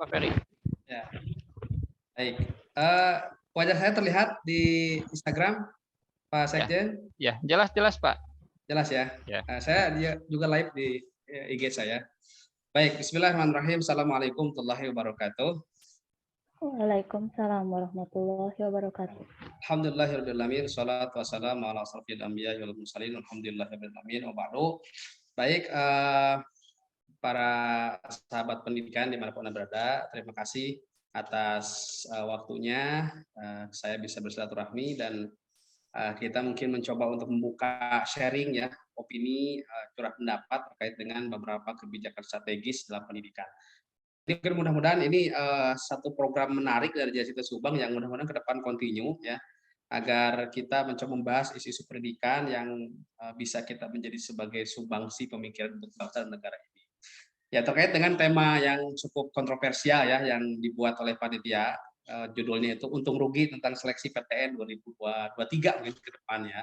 Pak Ferry. Ya, baik. Wajah saya terlihat di Instagram, Pak Sekjen? Ya, jelas Pak. Jelas ya. Ya. Saya juga live di IG saya. Baik, Bismillahirrahmanirrahim. Assalamualaikum warahmatullahi wabarakatuh. Waalaikumsalam warahmatullahi wabarakatuh. Alhamdulillahirabbil alamin, shalatu wassalamu ala asrofil anbiya'i wal mursalin, alhamdulillahirabbil alamin, wa ba'du. Baik, para sahabat pendidikan dimanapun Anda berada, terima kasih atas waktunya. Saya bisa bersilaturahmi dan kita mungkin mencoba untuk membuka sharing ya, opini, curah pendapat terkait dengan beberapa kebijakan strategis dalam pendidikan. Jadi mudah-mudahan ini satu program menarik dari Jasita Subang yang mudah-mudahan ke depan continue ya, agar kita mencoba membahas isu-isu pendidikan yang bisa kita menjadi sebagai sumbangsi pemikiran untuk bangsa dan negara ini. Ya, terkait dengan tema yang cukup kontroversial ya, yang dibuat oleh panitia, judulnya itu untung rugi tentang seleksi PTN 2023 mungkin ke depannya.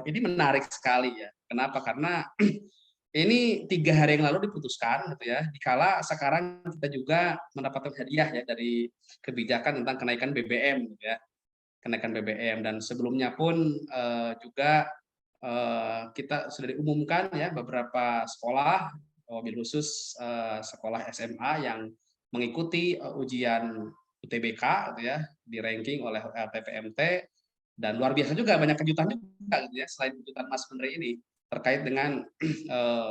Ini menarik sekali ya. Kenapa? Karena ini 3 hari yang lalu diputuskan gitu ya, dikala sekarang kita juga mendapatkan hadiah ya dari kebijakan tentang kenaikan BBM gitu ya. Kenaikan BBM, dan sebelumnya pun juga kita sudah diumumkan ya beberapa sekolah, wabil khusus sekolah SMA yang mengikuti ujian UTBK gitu ya, di ranking oleh LPPMT, dan luar biasa juga banyak kejutan juga gitu ya, selain kejutan Mas Menteri ini terkait dengan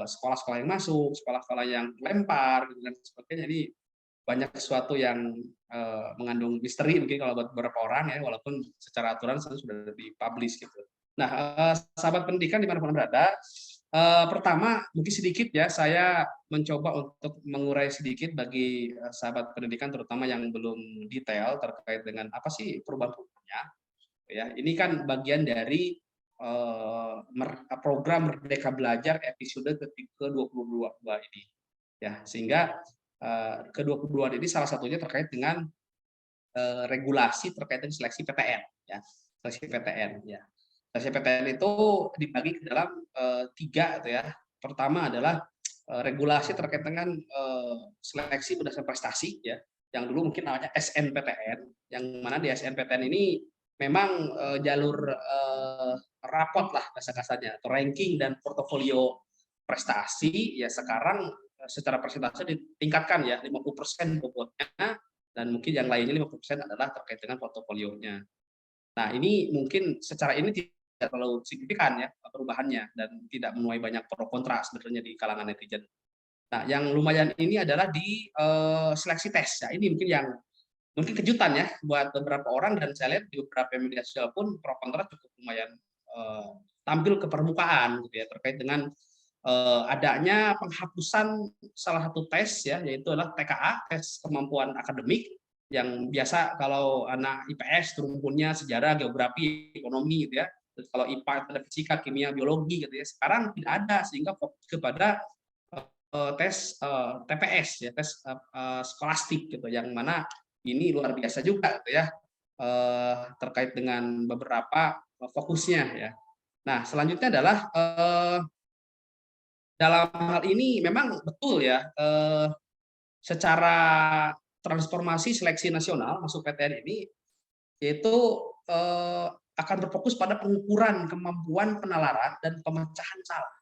sekolah-sekolah yang masuk, sekolah-sekolah yang lempar gitu dan sebagainya. Ini banyak sesuatu yang mengandung misteri mungkin kalau buat beberapa orang ya, walaupun secara aturan sudah dipublish gitu. Nah, sahabat pendidikan dimanapun berada, pertama mungkin sedikit ya saya mencoba untuk mengurai sedikit bagi sahabat pendidikan terutama yang belum detail terkait dengan apa sih perubahan-perubahannya. Ya, ini kan bagian dari program Merdeka Belajar episode ke-22 ini. Ya, sehingga ke-22 ini salah satunya terkait dengan regulasi terkait dengan seleksi PTN ya. Seleksi PTN ya. Seleksi PTN itu dibagi ke dalam 3 gitu ya. Pertama adalah regulasi terkait dengan seleksi berdasarkan prestasi ya. Yang dulu mungkin namanya SNPTN, yang mana di SNPTN ini memang jalur rapot lah bahasa kasarnya, atau ranking dan portofolio prestasi ya sekarang secara persentase ditingkatkan ya, 50% bobotnya, dan mungkin yang lainnya 50% adalah terkait dengan portofolionya. Nah, ini mungkin secara ini tidak terlalu signifikan ya perubahannya dan tidak menuai banyak pro kontra sebenarnya di kalangan netizen. Nah, yang lumayan ini adalah di seleksi tes. Ya, ini mungkin yang mungkin kejutan ya buat beberapa orang, dan saya lihat di beberapa media sosial pun pro kontra cukup lumayan tampil ke permukaan gitu ya, terkait dengan adanya penghapusan salah satu tes ya, yaitu adalah TKA, tes kemampuan akademik, yang biasa kalau anak IPS rumpunnya sejarah, geografi, ekonomi gitu ya. Terus kalau IPA ada fisika, kimia, biologi gitu ya. Sekarang tidak ada, sehingga fokus kepada tes TPS ya, tes skolastik gitu, yang mana ini luar biasa juga gitu ya, terkait dengan beberapa fokusnya ya. Nah, selanjutnya adalah dalam hal ini memang betul ya, secara transformasi seleksi nasional masuk PTN ini yaitu akan berfokus pada pengukuran kemampuan penalaran dan pemecahan salah.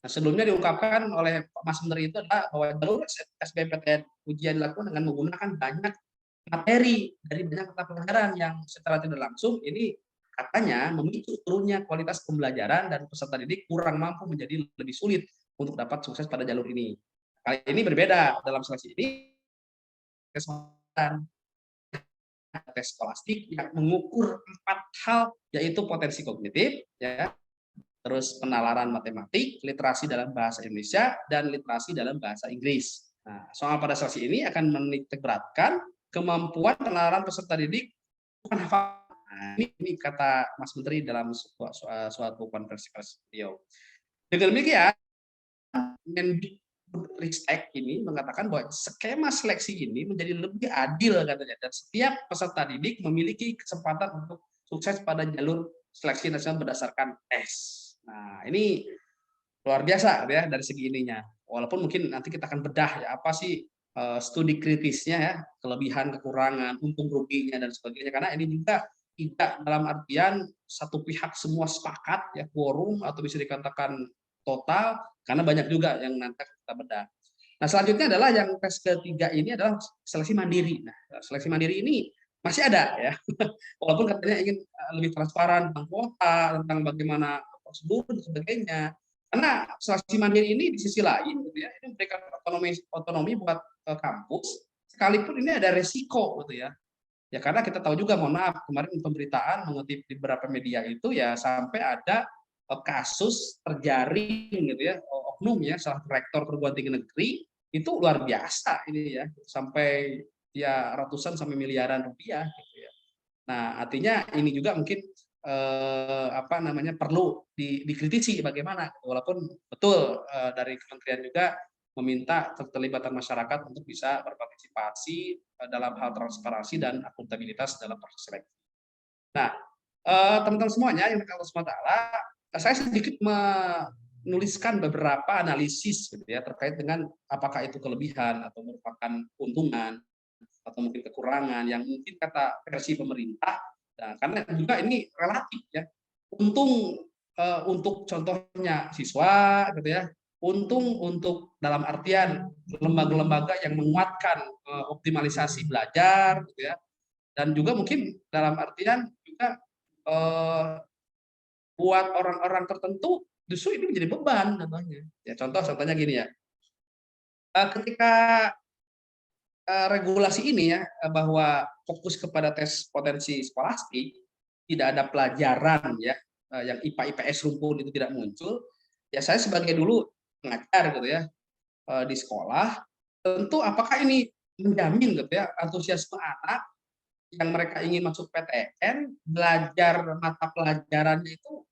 Nah, sebelumnya diungkapkan oleh Pak Mas Menteri itu adalah bahwa jalur SBMPTN ujian dilakukan dengan menggunakan banyak materi dari banyak mata pelajaran yang secara tidak langsung ini katanya memicu turunnya kualitas pembelajaran dan peserta didik kurang mampu menjadi lebih sulit untuk dapat sukses pada jalur ini. Kali ini berbeda, dalam seleksi ini tes skolastik yang mengukur 4 hal, yaitu potensi kognitif, ya, terus penalaran matematik, literasi dalam bahasa Indonesia, dan literasi dalam bahasa Inggris. Nah, soal pada seleksi ini akan menitik beratkan kemampuan penalaran peserta didik bukan hafal. Nah, ini kata Mas Menteri dalam suatu konferensi pers beliau. Dengan demikian, Ristek ini mengatakan bahwa skema seleksi ini menjadi lebih adil katanya, dan setiap peserta didik memiliki kesempatan untuk sukses pada jalur seleksi nasional berdasarkan tes. Nah, ini luar biasa ya dari segi ininya. Walaupun mungkin nanti kita akan bedah ya apa sih studi kritisnya ya, kelebihan, kekurangan, untung ruginya dan sebagainya. Karena ini juga tidak dalam artian satu pihak semua sepakat ya quorum atau bisa dikatakan total, karena banyak juga yang nanti kita bedah. Nah, selanjutnya adalah yang tes ketiga ini adalah seleksi mandiri. Nah, seleksi mandiri ini masih ada ya. Walaupun katanya ingin lebih transparan tentang kuota, tentang bagaimana prosedur dan sebagainya. Karena seleksi mandiri ini di sisi lain gitu ya, ini memberikan otonomi buat kampus, sekalipun ini ada resiko gitu ya. Ya karena kita tahu juga, mohon maaf, kemarin pemberitaan mengutip di beberapa media itu ya sampai ada kasus terjaring gitu ya, oknum ya, salah satu rektor perguruan tinggi negeri itu luar biasa ini ya, sampai ya ratusan sampai miliaran rupiah gitu ya. Nah, artinya ini juga mungkin apa namanya perlu dikritisi bagaimana, walaupun betul dari kementerian juga meminta keterlibatan masyarakat untuk bisa berpartisipasi dalam hal transparansi dan akuntabilitas dalam proses seleksi. Nah, teman-teman semuanya yang Allah SWT, saya sedikit menuliskan beberapa analisis gitu ya terkait dengan apakah itu kelebihan atau merupakan keuntungan atau mungkin kekurangan yang mungkin kata versi pemerintah. Nah, karena juga ini relatif ya. Untung untuk contohnya siswa gitu ya. Untung untuk dalam artian lembaga-lembaga yang menguatkan optimalisasi belajar gitu ya. Dan juga mungkin dalam artian juga buat orang-orang tertentu justru ini menjadi beban contohnya. Ya contohnya gini ya. Ketika regulasi ini ya, bahwa fokus kepada tes potensi skolastik, tidak ada pelajaran ya, yang IPA IPS rumpun itu tidak muncul, ya saya sebagai dulu pengajar gitu ya, di sekolah, tentu apakah ini menjamin gitu ya antusiasme anak yang mereka ingin masuk PTN, belajar mata pelajarannya itu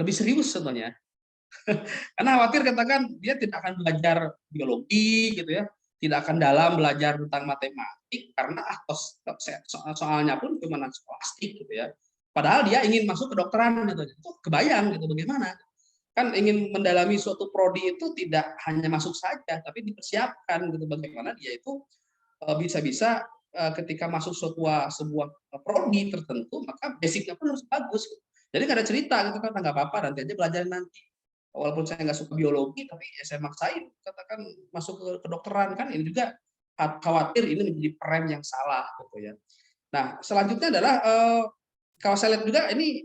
lebih serius sebetulnya. Karena khawatir katakan dia tidak akan belajar biologi gitu ya, tidak akan dalam belajar tentang matematik karena soalnya pun cuma skolastik gitu ya. Padahal dia ingin masuk kedokteran gitu. Itu kebayang gitu bagaimana. Kan ingin mendalami suatu prodi itu tidak hanya masuk saja, tapi dipersiapkan gitu bagaimana dia itu bisa-bisa ketika masuk sebuah prodi tertentu maka basicnya pun harus bagus. Jadi nggak ada cerita gitu kan, nggak apa-apa nanti aja belajar nanti. Walaupun saya nggak suka biologi, tapi ya saya maksain katakan masuk ke kedokteran kan ini juga khawatir ini menjadi tren yang salah gitu ya. Nah selanjutnya adalah kalau saya lihat juga ini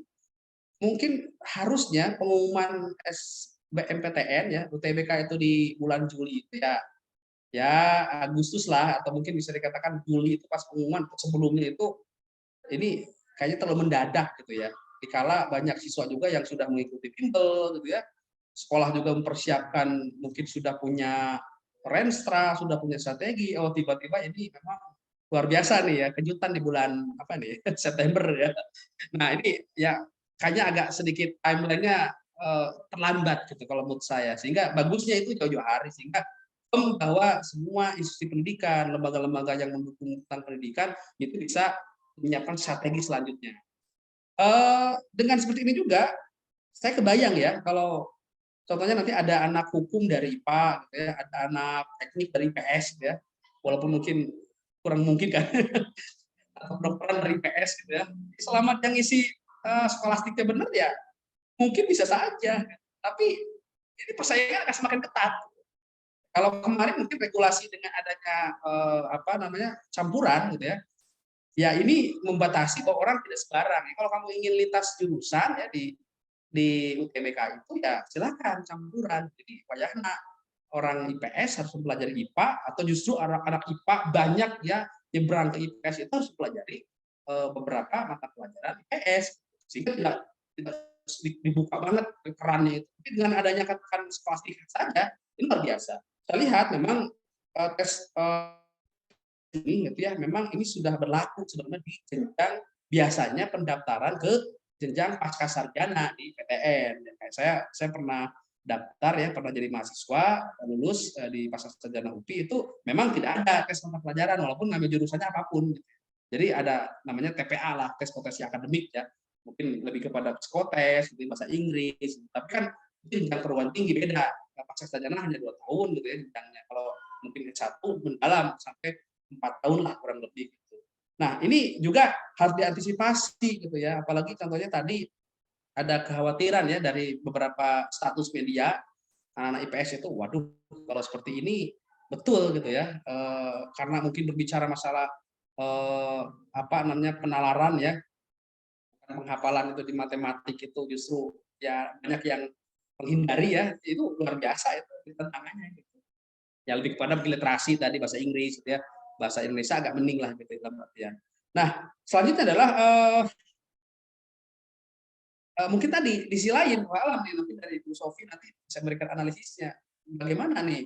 mungkin harusnya pengumuman SBMPTN ya UTBK itu di bulan Juli itu ya Agustus lah atau mungkin bisa dikatakan Juli itu pas pengumuman. Sebelumnya itu ini kayaknya terlalu mendadak gitu ya. Dikala banyak siswa juga yang sudah mengikuti bimbel gitu ya, sekolah juga mempersiapkan mungkin sudah punya renstra, sudah punya strategi, oh tiba-tiba ini memang luar biasa nih ya, kejutan di bulan apa nih September ya. Nah ini ya kayaknya agak sedikit timelinenya terlambat gitu kalau menurut saya, sehingga bagusnya itu jauh-jauh hari, sehingga bahwa semua institusi pendidikan, lembaga-lembaga yang mendukung tentang pendidikan itu bisa menyiapkan strategi selanjutnya. Dengan seperti ini juga, saya kebayang ya kalau contohnya nanti ada anak hukum dari IPA, gitu ya, ada anak teknik dari IPS, gitu ya, walaupun mungkin kurang mungkin kan, atau kedokteran dari IPS, gitu ya. Selamat yang isi skolastiknya benar ya, mungkin bisa saja. Tapi ini persaingan akan semakin ketat. Kalau kemarin mungkin regulasi dengan adanya apa namanya campuran, gitu ya, ya ini membatasi bahwa orang tidak sembarang. Kalau kamu ingin lintas jurusan ya di UTBK itu ya silakan campuran. Jadi wayahna orang IPS harus mempelajari IPA atau justru anak-anak IPA banyak ya nyebrang ke IPS itu harus mempelajari beberapa mata pelajaran IPS sehingga tidak dibuka banget kerannya itu. Tapi dengan adanya katakan skolastik saja ini luar biasa. Saya lihat memang tes ini gitu ya, memang ini sudah berlaku sebenarnya di jenjang biasanya pendaftaran ke jenjang pasca sarjana di PTN. Saya pernah daftar ya, pernah jadi mahasiswa lulus di pasca sarjana UPI itu memang tidak ada tes mata pelajaran walaupun ngambil jurusannya apapun. Jadi ada namanya TPA lah, tes potensi akademik ya. Mungkin lebih kepada psikotes, lebih bahasa Inggris. Tapi kan itu jenjang perguruan tinggi beda. Pasca sarjana hanya 2 tahun gitu ya jenjangnya. Kalau mungkin S1 mendalam sampai 4 tahun lah kurang lebih gitu. Nah, ini juga harus diantisipasi gitu ya, apalagi contohnya tadi ada kekhawatiran ya dari beberapa status media anak-anak IPS itu, waduh kalau seperti ini betul gitu ya, karena mungkin berbicara masalah apa namanya penalaran ya, penghafalan itu di matematik itu justru ya banyak yang menghindari ya, itu luar biasa itu tantangannya gitu. Ya lebih kepada literasi tadi bahasa Inggris gitu ya, bahasa Indonesia agak mending lah gitu dalam artian. Nah, selanjutnya adalah mungkin tadi di sisi lain, alam nih nanti dari Bu Sofi nanti bisa memberikan analisisnya. Bagaimana nih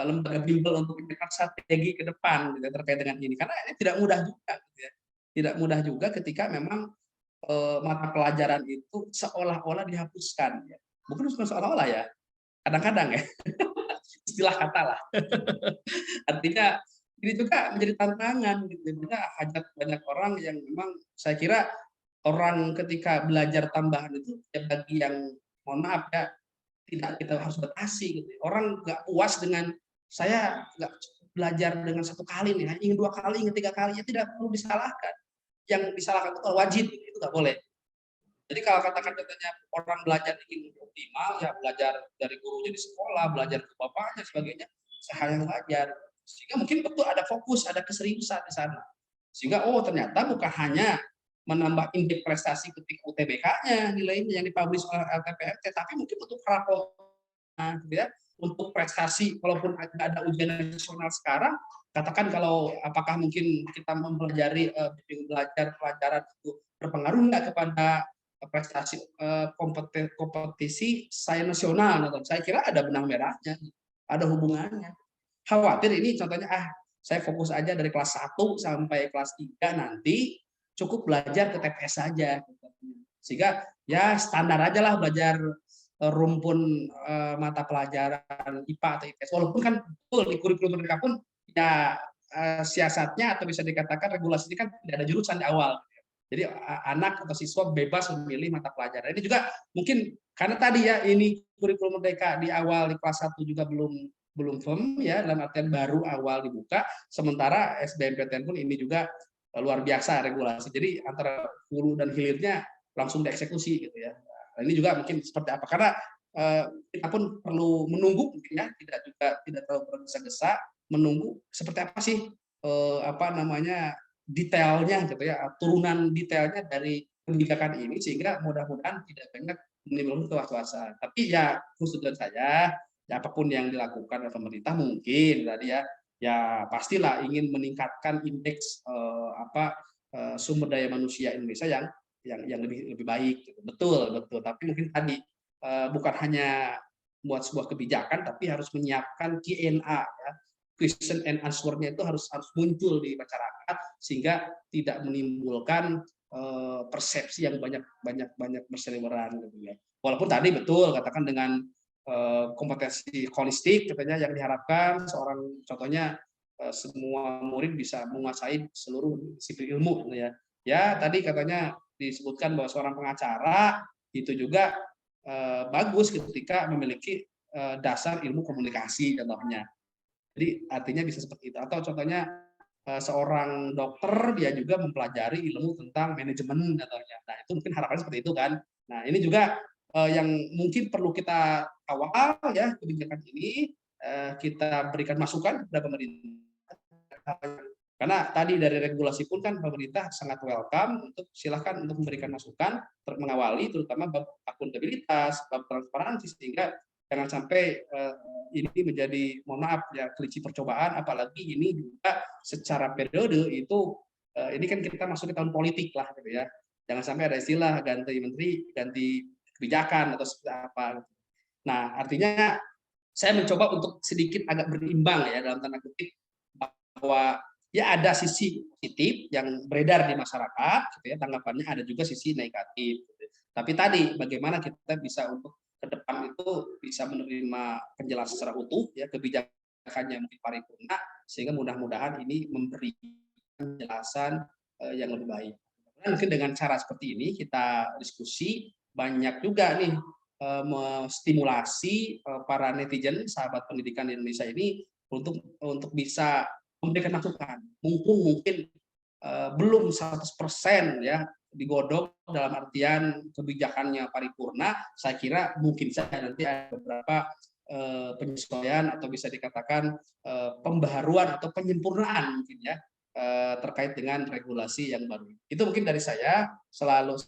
lembaga bimbel untuk memberikan strategi ke depan gitu, terkait dengan ini, karena ini tidak mudah juga gitu ya. Tidak mudah juga ketika memang mata pelajaran itu seolah-olah dihapuskan ya. Bukan seolah-olah ya, kadang-kadang ya, istilah kata lah. Artinya ini juga menjadi tantangan gitu. Juga hajat banyak orang yang memang saya kira orang ketika belajar tambahan itu ya bagi yang mohon maaf ya tidak kita harus batasi gitu. Orang nggak puas dengan saya nggak belajar dengan 1 kali nih, ingin 2 kali, ingin 3 kali, ya tidak perlu disalahkan. Yang disalahkan itu kalau wajib, itu nggak boleh. Jadi kalau katakan katanya orang belajar ingin optimal, ya belajar dari gurunya di sekolah, belajar ke bapaknya, sebagainya, hal yang wajar. Sehingga mungkin betul ada fokus, ada keseriusan di sana. Sehingga oh ternyata bukan hanya menambah indeks prestasi ketika UTBK-nya nilainya yang dipublish oleh LTPMT, tapi mungkin untuk rapor gitu ya, untuk prestasi walaupun ada ujian nasional sekarang, katakan kalau apakah mungkin kita mempelajari belajar pelajaran itu berpengaruh nggak kepada prestasi kompetisi sains nasional, saya kira ada benang merahnya, ada hubungannya. Khawatir ini contohnya saya fokus aja dari kelas 1 sampai kelas 3 nanti cukup belajar ke TPS saja. Sehingga ya standar aja lah belajar rumpun mata pelajaran IPA atau IPS. Walaupun kan betul di kurikulum mereka pun ya siasatnya atau bisa dikatakan regulasi ini kan tidak ada jurusan di awal. Jadi anak atau siswa bebas memilih mata pelajaran. Ini juga mungkin karena tadi ya ini kurikulum merdeka di awal di kelas 1 juga belum firm ya, dalam artian baru awal dibuka, sementara SBMPTN pun ini juga luar biasa regulasi. Jadi antara hulu dan hilirnya langsung dieksekusi gitu ya. Nah, ini juga mungkin seperti apa, karena kita pun perlu menunggu mungkin ya, tidak terlalu tergesa-gesa, menunggu seperti apa sih apa namanya detailnya gitu ya, turunan detailnya dari kebijakan ini, sehingga mudah-mudahan tidak banyak menimbulkan was-wasan. Tapi ya khusus dari saya, ya apapun yang dilakukan oleh pemerintah mungkin tadi ya pastilah ingin meningkatkan indeks sumber daya manusia Indonesia yang lebih baik gitu. Betul. Tapi mungkin tadi bukan hanya buat sebuah kebijakan, tapi harus menyiapkan Q&A ya. Question and answer-nya itu harus muncul di masyarakat sehingga tidak menimbulkan persepsi yang banyak berseliweran gitu ya. Walaupun tadi betul katakan dengan kompetensi holistik katanya yang diharapkan seorang contohnya semua murid bisa menguasai seluruh disiplin ilmu gitu ya. Ya tadi katanya disebutkan bahwa seorang pengacara itu juga bagus ketika memiliki dasar ilmu komunikasi contohnya. Jadi artinya bisa seperti itu. Atau contohnya seorang dokter dia juga mempelajari ilmu tentang manajemen contohnya. Nah itu mungkin harapannya seperti itu kan. Nah ini juga yang mungkin perlu kita kawal ya kebijakan ini, kita berikan masukan kepada pemerintah. Karena tadi dari regulasi pun kan pemerintah sangat welcome untuk silakan untuk memberikan masukan, mengawali terutama bab akuntabilitas, bab transparansi, sehingga jangan sampai ini menjadi mohon maaf ya kelinci percobaan, apalagi ini juga secara periode itu ini kan kita masuk ke tahun politik lah gitu ya. Jangan sampai ada istilah ganti menteri, ganti kebijakan atau seperti apa. Nah, artinya saya mencoba untuk sedikit agak berimbang ya dalam tanda kutip bahwa ya ada sisi positif yang beredar di masyarakat gitu ya, tanggapannya, ada juga sisi negatif gitu. Tapi tadi bagaimana kita bisa untuk ke depan itu bisa menerima penjelasan secara utuh ya, kebijakannya mungkin paripurna, sehingga mudah-mudahan ini memberi penjelasan yang lebih baik. Mungkin dengan cara seperti ini kita diskusi banyak juga nih menstimulasi para netizen sahabat pendidikan di Indonesia ini untuk bisa memberikan masukan. Mungkin belum 100% ya digodok dalam artian kebijakannya paripurna, saya kira mungkin saja nanti ada beberapa penyesuaian atau bisa dikatakan pembaharuan atau penyempurnaan mungkin ya terkait dengan regulasi yang baru. Itu mungkin dari saya selaku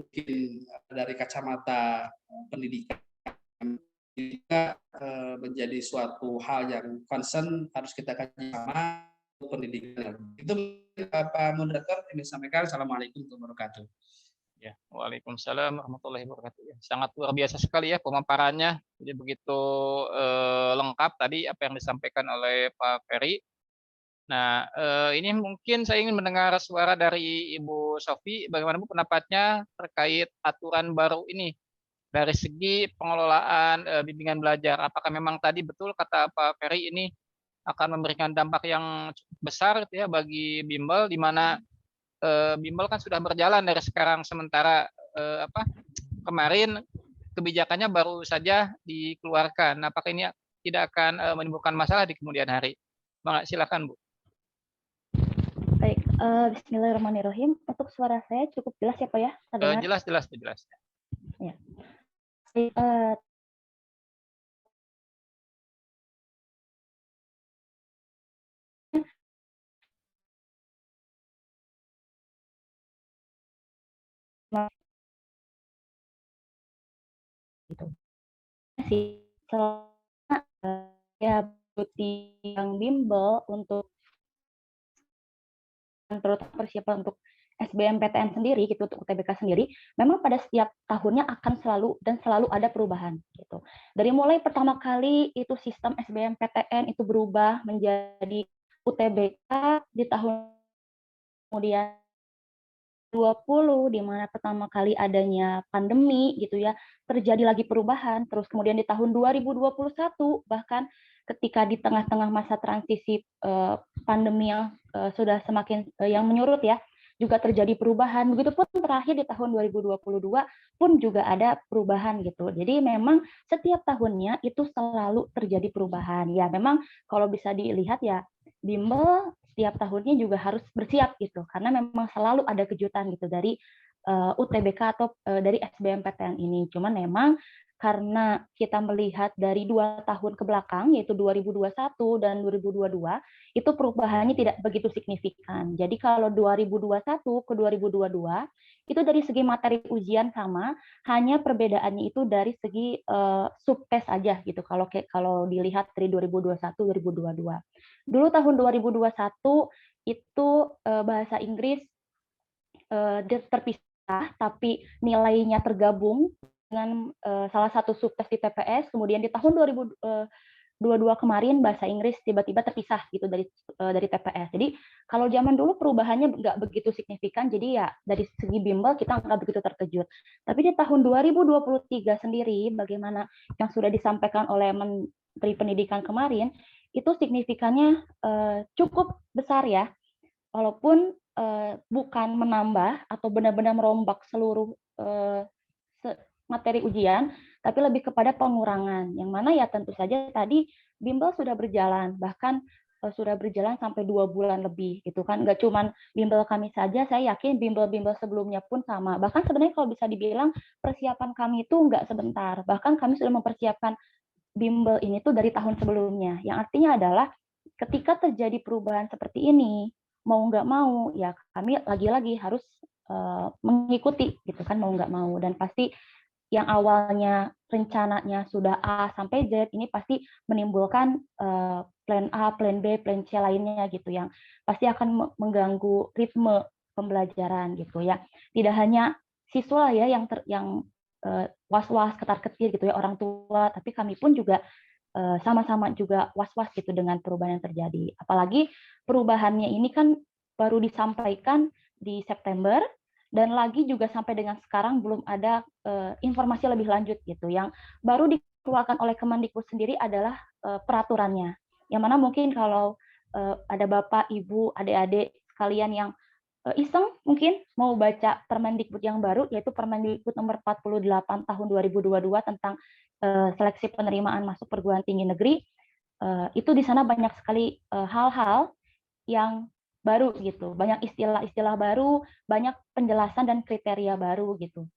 mungkin dari kacamata pendidikan juga menjadi suatu hal yang concern harus kita kaji sama pendidikan. Itu Pak Moderator ini sampaikan. Assalamualaikum warahmatullahi wabarakatuh. Ya, waalaikumsalam warahmatullahi wabarakatuh. Ya, sangat luar biasa sekali ya pemaparannya. Jadi begitu lengkap tadi apa yang disampaikan oleh Pak Ferry. Nah, ini mungkin saya ingin mendengar suara dari Ibu Sofi. Bagaimana Bu pendapatnya terkait aturan baru ini dari segi pengelolaan bimbingan belajar? Apakah memang tadi betul kata Pak Ferry ini akan memberikan dampak yang cukup besar gitu ya bagi bimbel, di mana bimbel kan sudah berjalan dari sekarang, sementara kemarin kebijakannya baru saja dikeluarkan. Apakah ini tidak akan menimbulkan masalah di kemudian hari? Silakan Bu. Baik, Bismillahirrahmanirrahim. Untuk suara saya cukup jelas ya Pak ya? Terdengar? Jelas. Ya. Gitu. Sih, selama ya yang bimbel untuk terutama persiapan untuk SBMPTN sendiri gitu, untuk UTBK sendiri, memang pada setiap tahunnya akan selalu ada perubahan gitu. Dari mulai pertama kali itu sistem SBMPTN itu berubah menjadi UTBK di tahun kemudian 2020 di mana pertama kali adanya pandemi gitu ya, terjadi lagi perubahan, terus kemudian di tahun 2021 bahkan ketika di tengah-tengah masa transisi pandemi yang sudah semakin yang menyurut ya, juga terjadi perubahan. Begitupun terakhir di tahun 2022 pun juga ada perubahan gitu. Jadi memang setiap tahunnya itu selalu terjadi perubahan. Ya memang kalau bisa dilihat ya bimbel setiap tahunnya juga harus bersiap gitu, karena memang selalu ada kejutan gitu dari UTBK atau dari SBMPTN ini. Cuman memang karena kita melihat dari 2 tahun ke belakang, yaitu 2021 dan 2022, itu perubahannya tidak begitu signifikan. Jadi kalau 2021 ke 2022, itu dari segi materi ujian sama, hanya perbedaannya itu dari segi subtes aja gitu, kalau dilihat dari 2021-2022. Dulu tahun 2021 itu bahasa Inggris terpisah, tapi nilainya tergabung dengan salah satu subtes di TPS. Kemudian di tahun 2022 kemarin bahasa Inggris tiba-tiba terpisah gitu dari TPS. Jadi kalau zaman dulu perubahannya nggak begitu signifikan, jadi ya dari segi bimbel kita nggak begitu terkejut. Tapi di tahun 2023 sendiri, bagaimana yang sudah disampaikan oleh Menteri Pendidikan kemarin, itu signifikannya cukup besar ya, walaupun bukan menambah atau benar-benar merombak seluruh materi ujian, tapi lebih kepada pengurangan, yang mana ya tentu saja tadi bimbel sudah berjalan, bahkan sudah berjalan sampai 2 bulan lebih gitu kan. Nggak cuma bimbel kami saja, saya yakin bimbel-bimbel sebelumnya pun sama. Bahkan sebenarnya kalau bisa dibilang persiapan kami itu nggak sebentar, bahkan kami sudah mempersiapkan bimbel ini tuh dari tahun sebelumnya, yang artinya adalah ketika terjadi perubahan seperti ini, mau nggak mau ya kami lagi-lagi harus mengikuti gitu kan, mau nggak mau. Dan pasti yang awalnya rencananya sudah A sampai Z, ini pasti menimbulkan plan A, plan B, plan C lainnya gitu, yang pasti akan mengganggu ritme pembelajaran gitu ya. Tidak hanya siswa ya yang was-was, ketar-ketir gitu ya orang tua, tapi kami pun juga sama-sama juga was-was gitu dengan perubahan yang terjadi. Apalagi perubahannya ini kan baru disampaikan di September, dan lagi juga sampai dengan sekarang belum ada informasi lebih lanjut gitu. Yang baru dikeluarkan oleh Kemendikbud sendiri adalah peraturannya. Yang mana mungkin kalau ada Bapak, Ibu, adik-adik sekalian yang iseng mungkin mau baca Permendikbud yang baru, yaitu Permendikbud nomor 48 tahun 2022 tentang seleksi penerimaan masuk perguruan tinggi negeri, itu di sana banyak sekali hal-hal yang baru gitu, banyak istilah-istilah baru, banyak penjelasan dan kriteria baru gitu.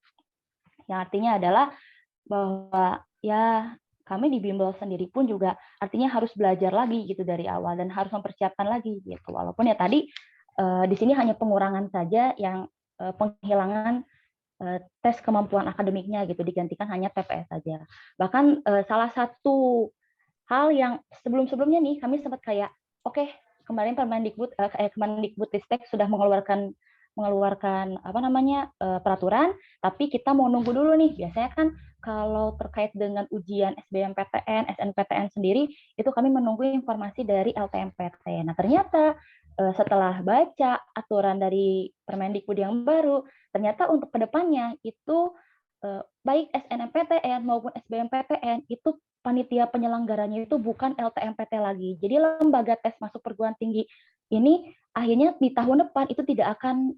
Yang artinya adalah bahwa ya kami di bimbel sendiri pun juga artinya harus belajar lagi gitu dari awal dan harus mempersiapkan lagi gitu. Walaupun ya tadi di sini hanya pengurangan saja yang penghilangan tes kemampuan akademiknya gitu, digantikan hanya TPS saja. Bahkan salah satu hal yang sebelum-sebelumnya nih kami sempat kayak oke, kemarin Kemendikbudristek sudah mengeluarkan apa namanya peraturan, tapi kita mau nunggu dulu nih. Biasanya kan kalau terkait dengan ujian SBMPTN, SNPTN sendiri itu kami menunggu informasi dari LTMPT. Nah, ternyata setelah baca aturan dari Permendikbud yang baru, ternyata untuk kedepannya itu baik SNMPTN maupun SBMPTN itu panitia penyelenggaranya itu bukan LTMPT lagi. Jadi lembaga tes masuk perguruan tinggi ini akhirnya di tahun depan itu tidak akan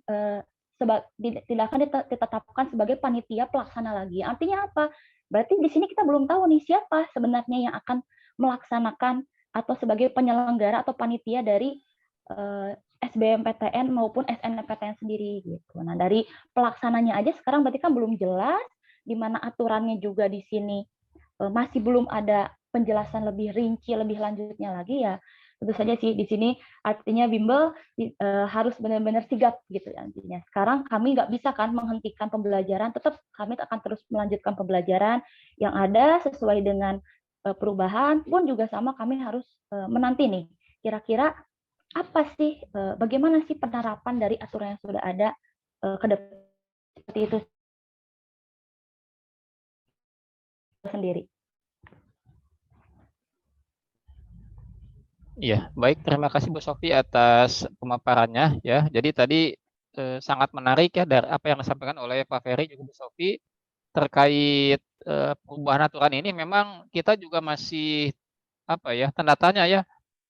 ditetapkan sebagai panitia pelaksana lagi. Artinya apa? Berarti di sini kita belum tahu nih siapa sebenarnya yang akan melaksanakan atau sebagai penyelenggara atau panitia dari SBMPTN maupun SNMPTN sendiri gitu. Nah, dari pelaksananya aja sekarang berarti kan belum jelas, di mana aturannya juga di sini masih belum ada penjelasan lebih rinci, lebih lanjutnya lagi ya. Tentu saja sih di sini artinya bimbel harus benar-benar sigap gitu ya artinya. Sekarang kami nggak bisa kan menghentikan pembelajaran, tetap kami akan terus melanjutkan pembelajaran yang ada sesuai dengan perubahan pun juga sama kami harus menanti nih kira-kira apa sih bagaimana sih penerapan dari aturan yang sudah ada ke depan seperti itu sendiri. Iya, baik. Terima kasih Bu Sofi atas pemaparannya ya. Jadi tadi sangat menarik ya dari apa yang disampaikan oleh Pak Ferry juga Bu Sofi terkait perubahan aturan ini. Memang kita juga masih apa ya tanda tanya ya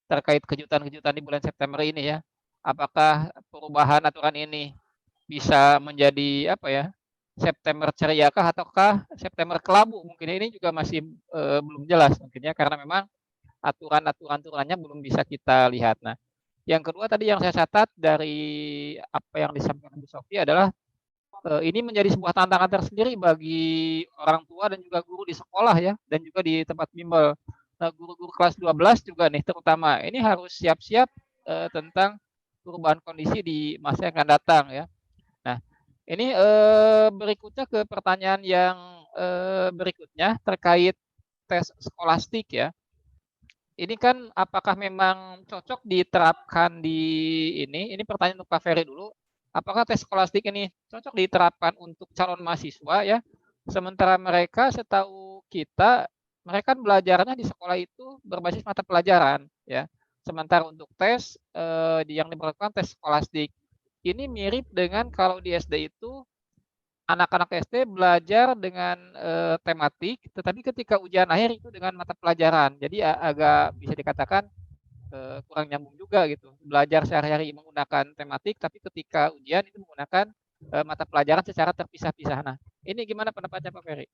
terkait kejutan-kejutan di bulan September ini ya. Apakah perubahan aturan ini bisa menjadi apa ya September ceriakah ataukah September kelabu? Mungkin ini juga masih belum jelas mungkinnya karena memang aturan-aturannya belum bisa kita lihat. Nah, yang kedua tadi yang saya catat dari apa yang disampaikan Bu Sofi adalah ini menjadi sebuah tantangan tersendiri bagi orang tua dan juga guru di sekolah ya dan juga di tempat bimbel. Nah, guru-guru kelas 12 juga nih terutama ini harus siap-siap tentang perubahan kondisi di masa yang akan datang ya. Nah, ini berikutnya ke pertanyaan yang berikutnya terkait tes skolastik ya. Ini kan apakah memang cocok diterapkan di ini? Ini pertanyaan untuk Pak Ferry dulu. Apakah tes skolastik ini cocok diterapkan untuk calon mahasiswa ya? Sementara mereka setahu kita mereka kan belajarnya di sekolah itu berbasis mata pelajaran ya. Sementara untuk tes yang diberlakukan tes skolastik. Ini mirip dengan kalau di SD itu anak-anak SD belajar dengan tematik, tetapi ketika ujian akhir itu dengan mata pelajaran. Jadi agak bisa dikatakan kurang nyambung juga gitu. Belajar sehari-hari menggunakan tematik, tapi ketika ujian itu menggunakan mata pelajaran secara terpisah-pisah. Nah, ini gimana pendapatnya Pak Ferry?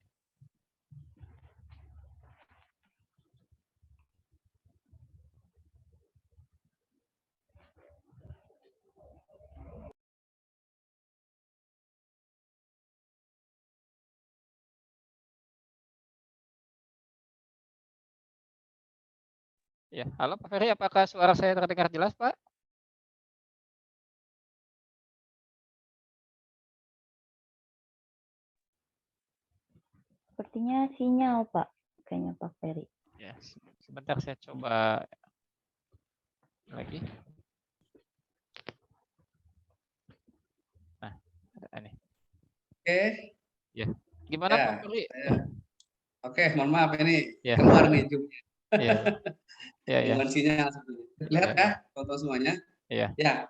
Ya, halo Pak Ferry, apakah suara saya terdengar jelas, Pak? Sepertinya sinyal Pak, kayaknya Pak Ferry. Ya, sebentar saya coba lagi. Nah, ini. Oke. Ya, gimana Ya, Pak Ferry? oke, mohon maaf ini Ya, keluar nih Zoom-nya. ya, ya, ya, Gangguan sinyal. Lihat ya, ya ya, foto semuanya. ya, Ya,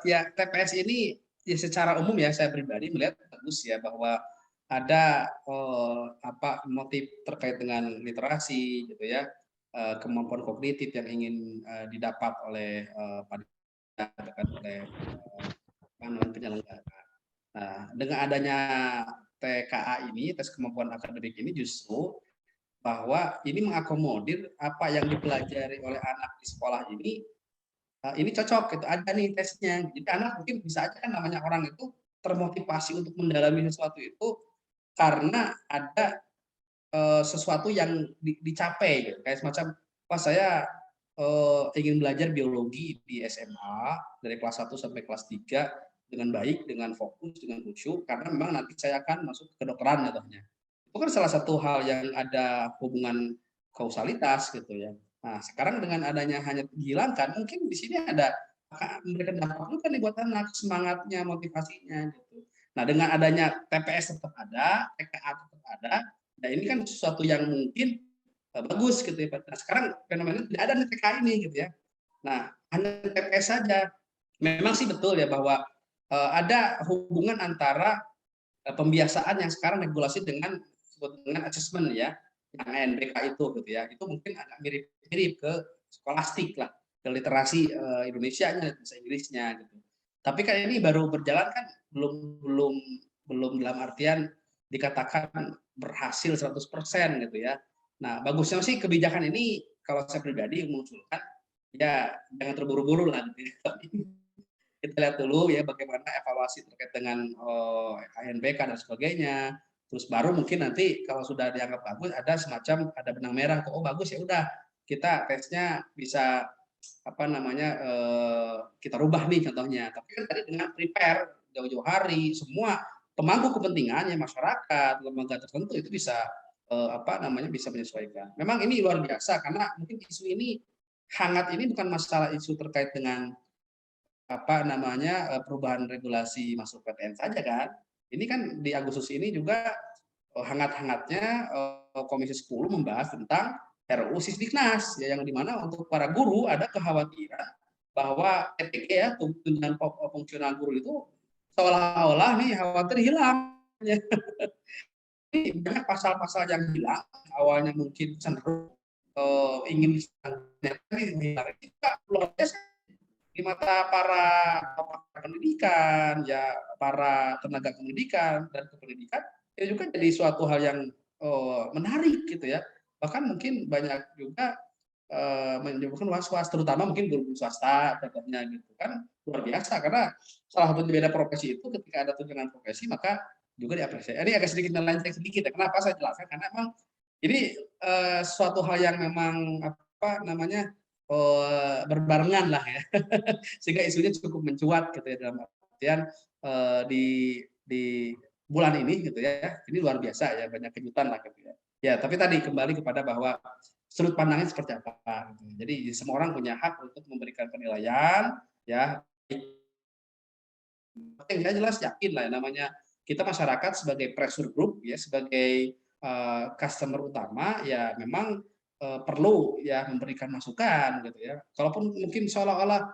ya TPS ini ya secara umum ya saya pribadi melihat bagus ya bahwa ada apa motif terkait dengan literasi gitu ya, kemampuan kognitif yang ingin didapat oleh oleh penyelenggara. Nah, dengan adanya TKA ini, tes kemampuan akademik ini justru bahwa ini mengakomodir apa yang dipelajari oleh anak di sekolah ini cocok gitu, ada nih tesnya. Jadi anak mungkin bisa aja kan namanya orang itu termotivasi untuk mendalami sesuatu itu karena ada sesuatu yang dicapai gitu. Kayak semacam wah saya ingin belajar biologi di SMA dari kelas 1 sampai kelas 3 dengan baik, dengan fokus, dengan khusyuk karena memang nanti saya akan masuk ke kedokteran contohnya. Itu kan salah satu hal yang ada hubungan kausalitas gitu ya. Nah, sekarang dengan adanya hanya dihilangkan, mungkin di sini ada memberikan dampak juga nih buat anak, semangatnya, motivasinya gitu. Nah, dengan adanya TPS tetap ada, TKA tetap ada, nah ini kan sesuatu yang mungkin bagus gitu ya. Nah, sekarang fenomena tidak ada nih TKA ini gitu ya. Nah, hanya TPS saja. Memang sih betul ya bahwa ada hubungan antara pembiasaan yang sekarang regulasi dengan assessment ya, yang ANBK itu gitu ya. Itu mungkin agak mirip-mirip ke skolastik lah, ke literasi Indonesianya, bahasa Inggrisnya gitu. Tapi kan ini baru berjalan kan belum dalam artian dikatakan berhasil 100% gitu ya. Nah, bagusnya sih kebijakan ini kalau saya pribadi mengusulkan ya jangan terburu-buru lah gitu ya. Kita lihat dulu ya bagaimana evaluasi terkait dengan ANBK dan sebagainya. Terus baru mungkin nanti kalau sudah dianggap bagus ada semacam ada benang merah tuh, oh bagus ya udah kita tesnya bisa apa namanya kita rubah nih contohnya. Tapi kan tadi dengan prepare jauh-jauh hari semua pemangku kepentingannya masyarakat lembaga tertentu itu bisa apa namanya bisa menyesuaikan. Memang ini luar biasa karena mungkin isu ini hangat ini bukan masalah isu terkait dengan apa namanya perubahan regulasi masuk PTN saja kan. Ini kan di Agustus ini juga hangat-hangatnya Komisi 10 membahas tentang RUU Sisdiknas ya, yang dimana untuk para guru ada kekhawatiran bahwa TPG ya tunjangan fungsional guru itu seolah-olah nih khawatir hilang. Ya. Ini banyak pasal-pasal yang hilang awalnya mungkin cenderung ingin hilang juga luar biasa di mata para pendidikan, ya para tenaga pendidikan dan kependidikan, itu juga jadi suatu hal yang menarik gitu ya. Bahkan mungkin banyak juga menyebabkan was-was, terutama mungkin guru swasta, contohnya gitu kan luar biasa karena salah satu beda profesi itu ketika ada tunjangan profesi maka juga diapresiasi. Ini agak sedikit melenceng sedikit ya. Kenapa saya jelaskan? Karena memang ini suatu hal yang memang apa namanya berbarengan lah ya, sehingga isunya cukup mencuat gitu ya dalam artian di bulan ini gitu ya, ini luar biasa ya banyak kejutan lah gitu ya. Ya tapi tadi kembali kepada bahwa sudut pandangnya seperti apa. Gitu. Jadi semua orang punya hak untuk memberikan penilaian ya. Yang jelas yakin lah ya, namanya kita masyarakat sebagai pressure group ya sebagai customer utama ya memang perlu ya memberikan masukan gitu ya. Kalaupun mungkin seolah-olah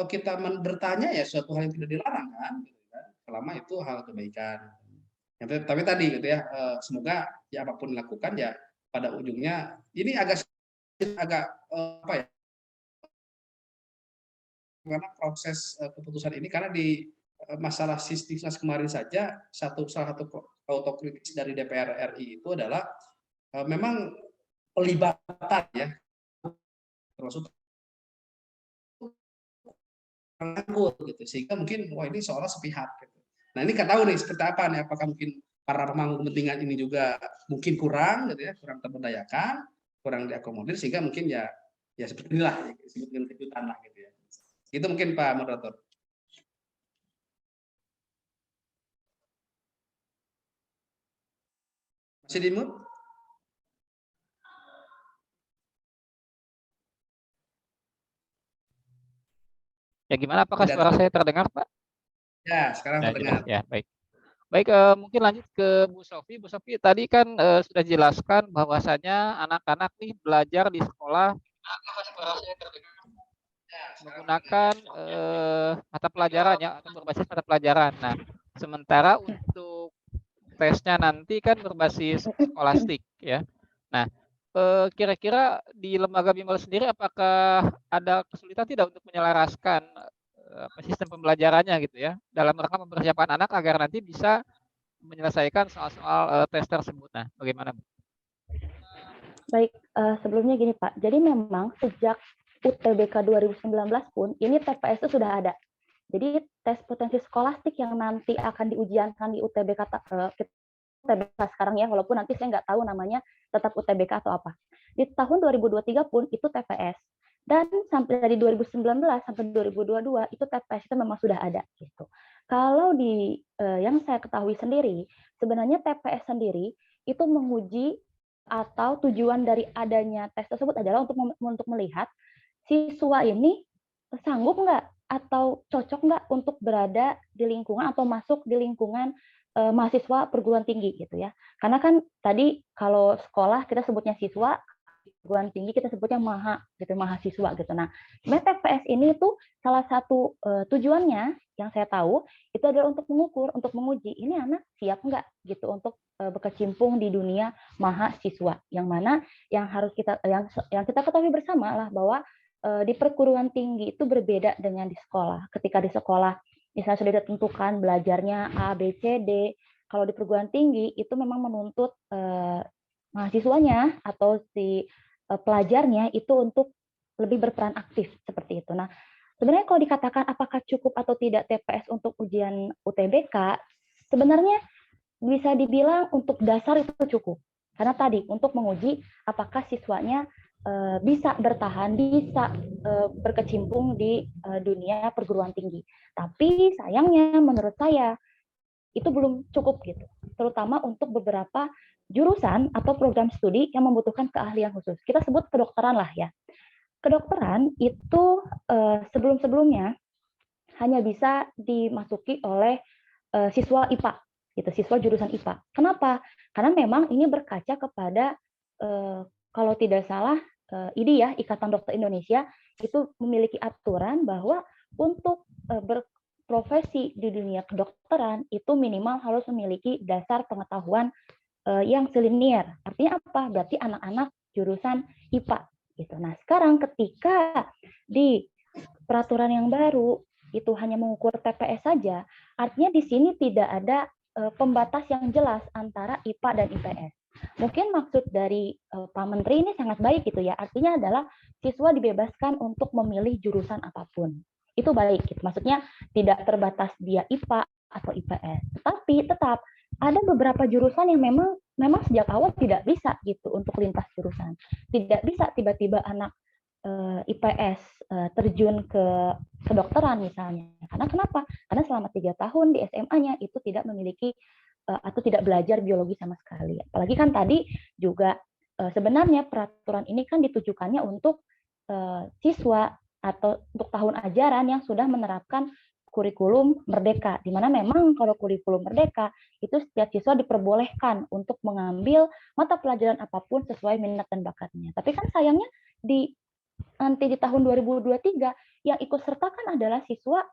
kita bertanya ya suatu hal yang tidak dilarang kan, gitu kan. Selama itu hal kebaikan. Ya, tapi tadi gitu ya, semoga ya apapun dilakukan ya pada ujungnya ini agak apa ya? Karena proses keputusan ini karena di masalah Sisdiknas kemarin saja salah satu autokritis dari DPR RI itu adalah memang pelibatan ya termasuk nganggur gitu sehingga mungkin wah ini seolah sepihak gitu. Nah ini nggak tahu nih seperti apa nih apakah mungkin para pemangku kepentingan ini juga mungkin kurang gitu ya kurang terberdayakan kurang diakomodir sehingga mungkin ya seperti inilah ya, disebut dengan kejutan lah gitu ya. Itu mungkin Pak Moderator. Masih di mute? Ya gimana? Apakah Tidak suara saya terdengar, Pak? Ya, sekarang Ya, jelas terdengar. ya. Baik. Baik, mungkin lanjut ke Bu Sofi. Bu Sofi tadi kan sudah jelaskan bahwasanya anak-anak nih belajar di sekolah menggunakan mata pelajaran ya atau berbasis mata pelajaran. Nah, sementara untuk tesnya nanti kan berbasis skolastik ya. Nah, kira-kira di lembaga bimbel sendiri apakah ada kesulitan tidak untuk menyelaraskan sistem pembelajarannya gitu ya dalam rangka mempersiapkan anak agar nanti bisa menyelesaikan soal-soal tes tersebut. Nah, bagaimana Bu? Baik, sebelumnya gini Pak, jadi memang sejak UTBK 2019 pun ini TPS itu sudah ada. Jadi tes potensi skolastik yang nanti akan diujiankan di UTBK UTBK sekarang ya, walaupun nanti saya nggak tahu namanya tetap UTBK atau apa. Di tahun 2023 pun itu TPS. Dan sampai dari 2019 sampai 2022 itu TPS itu memang sudah ada gitu. Kalau di yang saya ketahui sendiri, sebenarnya TPS sendiri itu menguji atau tujuan dari adanya tes tersebut adalah untuk melihat siswa ini sanggup nggak atau cocok nggak untuk berada di lingkungan atau masuk di lingkungan mahasiswa perguruan tinggi gitu ya. Karena kan tadi kalau sekolah kita sebutnya siswa, perguruan tinggi kita sebutnya mahasiswa gitu. Nah, sebenarnya TPS ini tuh salah satu tujuannya yang saya tahu itu adalah untuk mengukur, untuk menguji ini anak siap nggak gitu untuk berkecimpung di dunia mahasiswa. Yang mana yang harus yang kita ketahui bersama lah bahwa di perguruan tinggi itu berbeda dengan di sekolah. Ketika di sekolah misalnya sudah ditentukan belajarnya A, B, C, D. Kalau di perguruan tinggi itu memang menuntut mahasiswanya atau si pelajarnya itu untuk lebih berperan aktif seperti itu. Nah, sebenarnya kalau dikatakan apakah cukup atau tidak TPS untuk ujian UTBK, sebenarnya bisa dibilang untuk dasar itu cukup. Karena tadi untuk menguji apakah siswanya bisa bertahan, bisa berkecimpung di dunia perguruan tinggi. Tapi sayangnya menurut saya itu belum cukup gitu. Terutama untuk beberapa jurusan atau program studi yang membutuhkan keahlian khusus. Kita sebut kedokteran lah ya. Kedokteran itu sebelum-sebelumnya hanya bisa dimasuki oleh siswa IPA, gitu, siswa jurusan IPA. Kenapa? Karena memang ini berkaca kepada kalau tidak salah IDI ya, Ikatan Dokter Indonesia itu memiliki aturan bahwa untuk berprofesi di dunia kedokteran itu minimal harus memiliki dasar pengetahuan yang selinier. Artinya apa? Berarti anak-anak jurusan IPA gitu. Nah, sekarang ketika di peraturan yang baru itu hanya mengukur TPS saja, artinya di sini tidak ada pembatas yang jelas antara IPA dan IPS. Mungkin maksud dari Pak Menteri ini sangat baik gitu ya. Artinya adalah siswa dibebaskan untuk memilih jurusan apapun. Itu baik gitu. Maksudnya tidak terbatas dia IPA atau IPS. Tetapi tetap ada beberapa jurusan yang memang sejak awal tidak bisa gitu untuk lintas jurusan. Tidak bisa tiba-tiba anak IPS terjun ke kedokteran misalnya. Karena kenapa? Karena selama 3 tahun di SMA-nya itu tidak memiliki atau tidak belajar biologi sama sekali. Apalagi kan tadi juga sebenarnya peraturan ini kan ditujukannya untuk siswa atau untuk tahun ajaran yang sudah menerapkan kurikulum merdeka, di mana memang kalau kurikulum merdeka itu setiap siswa diperbolehkan untuk mengambil mata pelajaran apapun sesuai minat dan bakatnya. Tapi kan sayangnya nanti di tahun 2023 yang ikut serta kan adalah siswa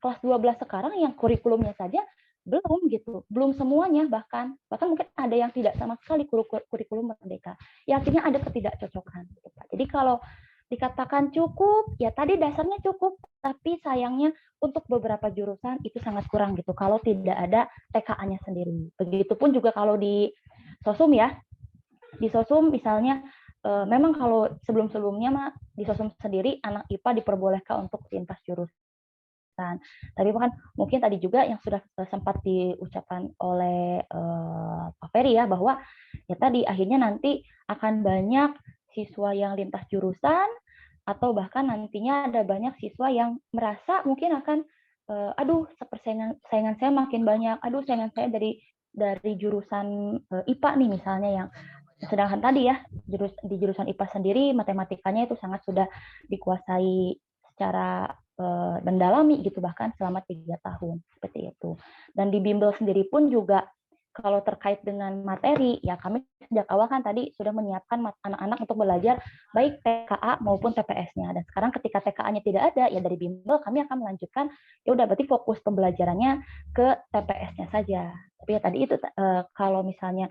kelas 12 sekarang yang kurikulumnya saja belum gitu, belum semuanya bahkan mungkin ada yang tidak sama sekali kurikulum merdeka. Ya artinya ada ketidakcocokan gitu, Pak. Jadi kalau dikatakan cukup, ya tadi dasarnya cukup, tapi sayangnya untuk beberapa jurusan itu sangat kurang gitu kalau tidak ada TKA-nya sendiri. Begitupun juga kalau di Sosum ya. Di Sosum misalnya memang kalau sebelum-sebelumnya mah di Sosum sendiri anak IPA diperbolehkan untuk lintas jurusan. Tapi kan mungkin tadi juga yang sudah sempat diucapkan oleh Pak Ferry ya bahwa ya tadi akhirnya nanti akan banyak siswa yang lintas jurusan atau bahkan nantinya ada banyak siswa yang merasa mungkin akan aduh saingan saya makin banyak, aduh saingan saya dari jurusan IPA nih misalnya yang sedangkan tadi ya di jurusan IPA sendiri matematikanya itu sangat sudah dikuasai secara mendalami gitu bahkan selama 3 tahun seperti itu. Dan di bimbel sendiri pun juga kalau terkait dengan materi ya kami sejak awal kan tadi sudah menyiapkan anak-anak untuk belajar baik TKA maupun TPS-nya. Dan sekarang ketika TKA-nya tidak ada ya dari bimbel kami akan melanjutkan ya udah berarti fokus pembelajarannya ke TPS-nya saja. Tapi ya tadi itu kalau misalnya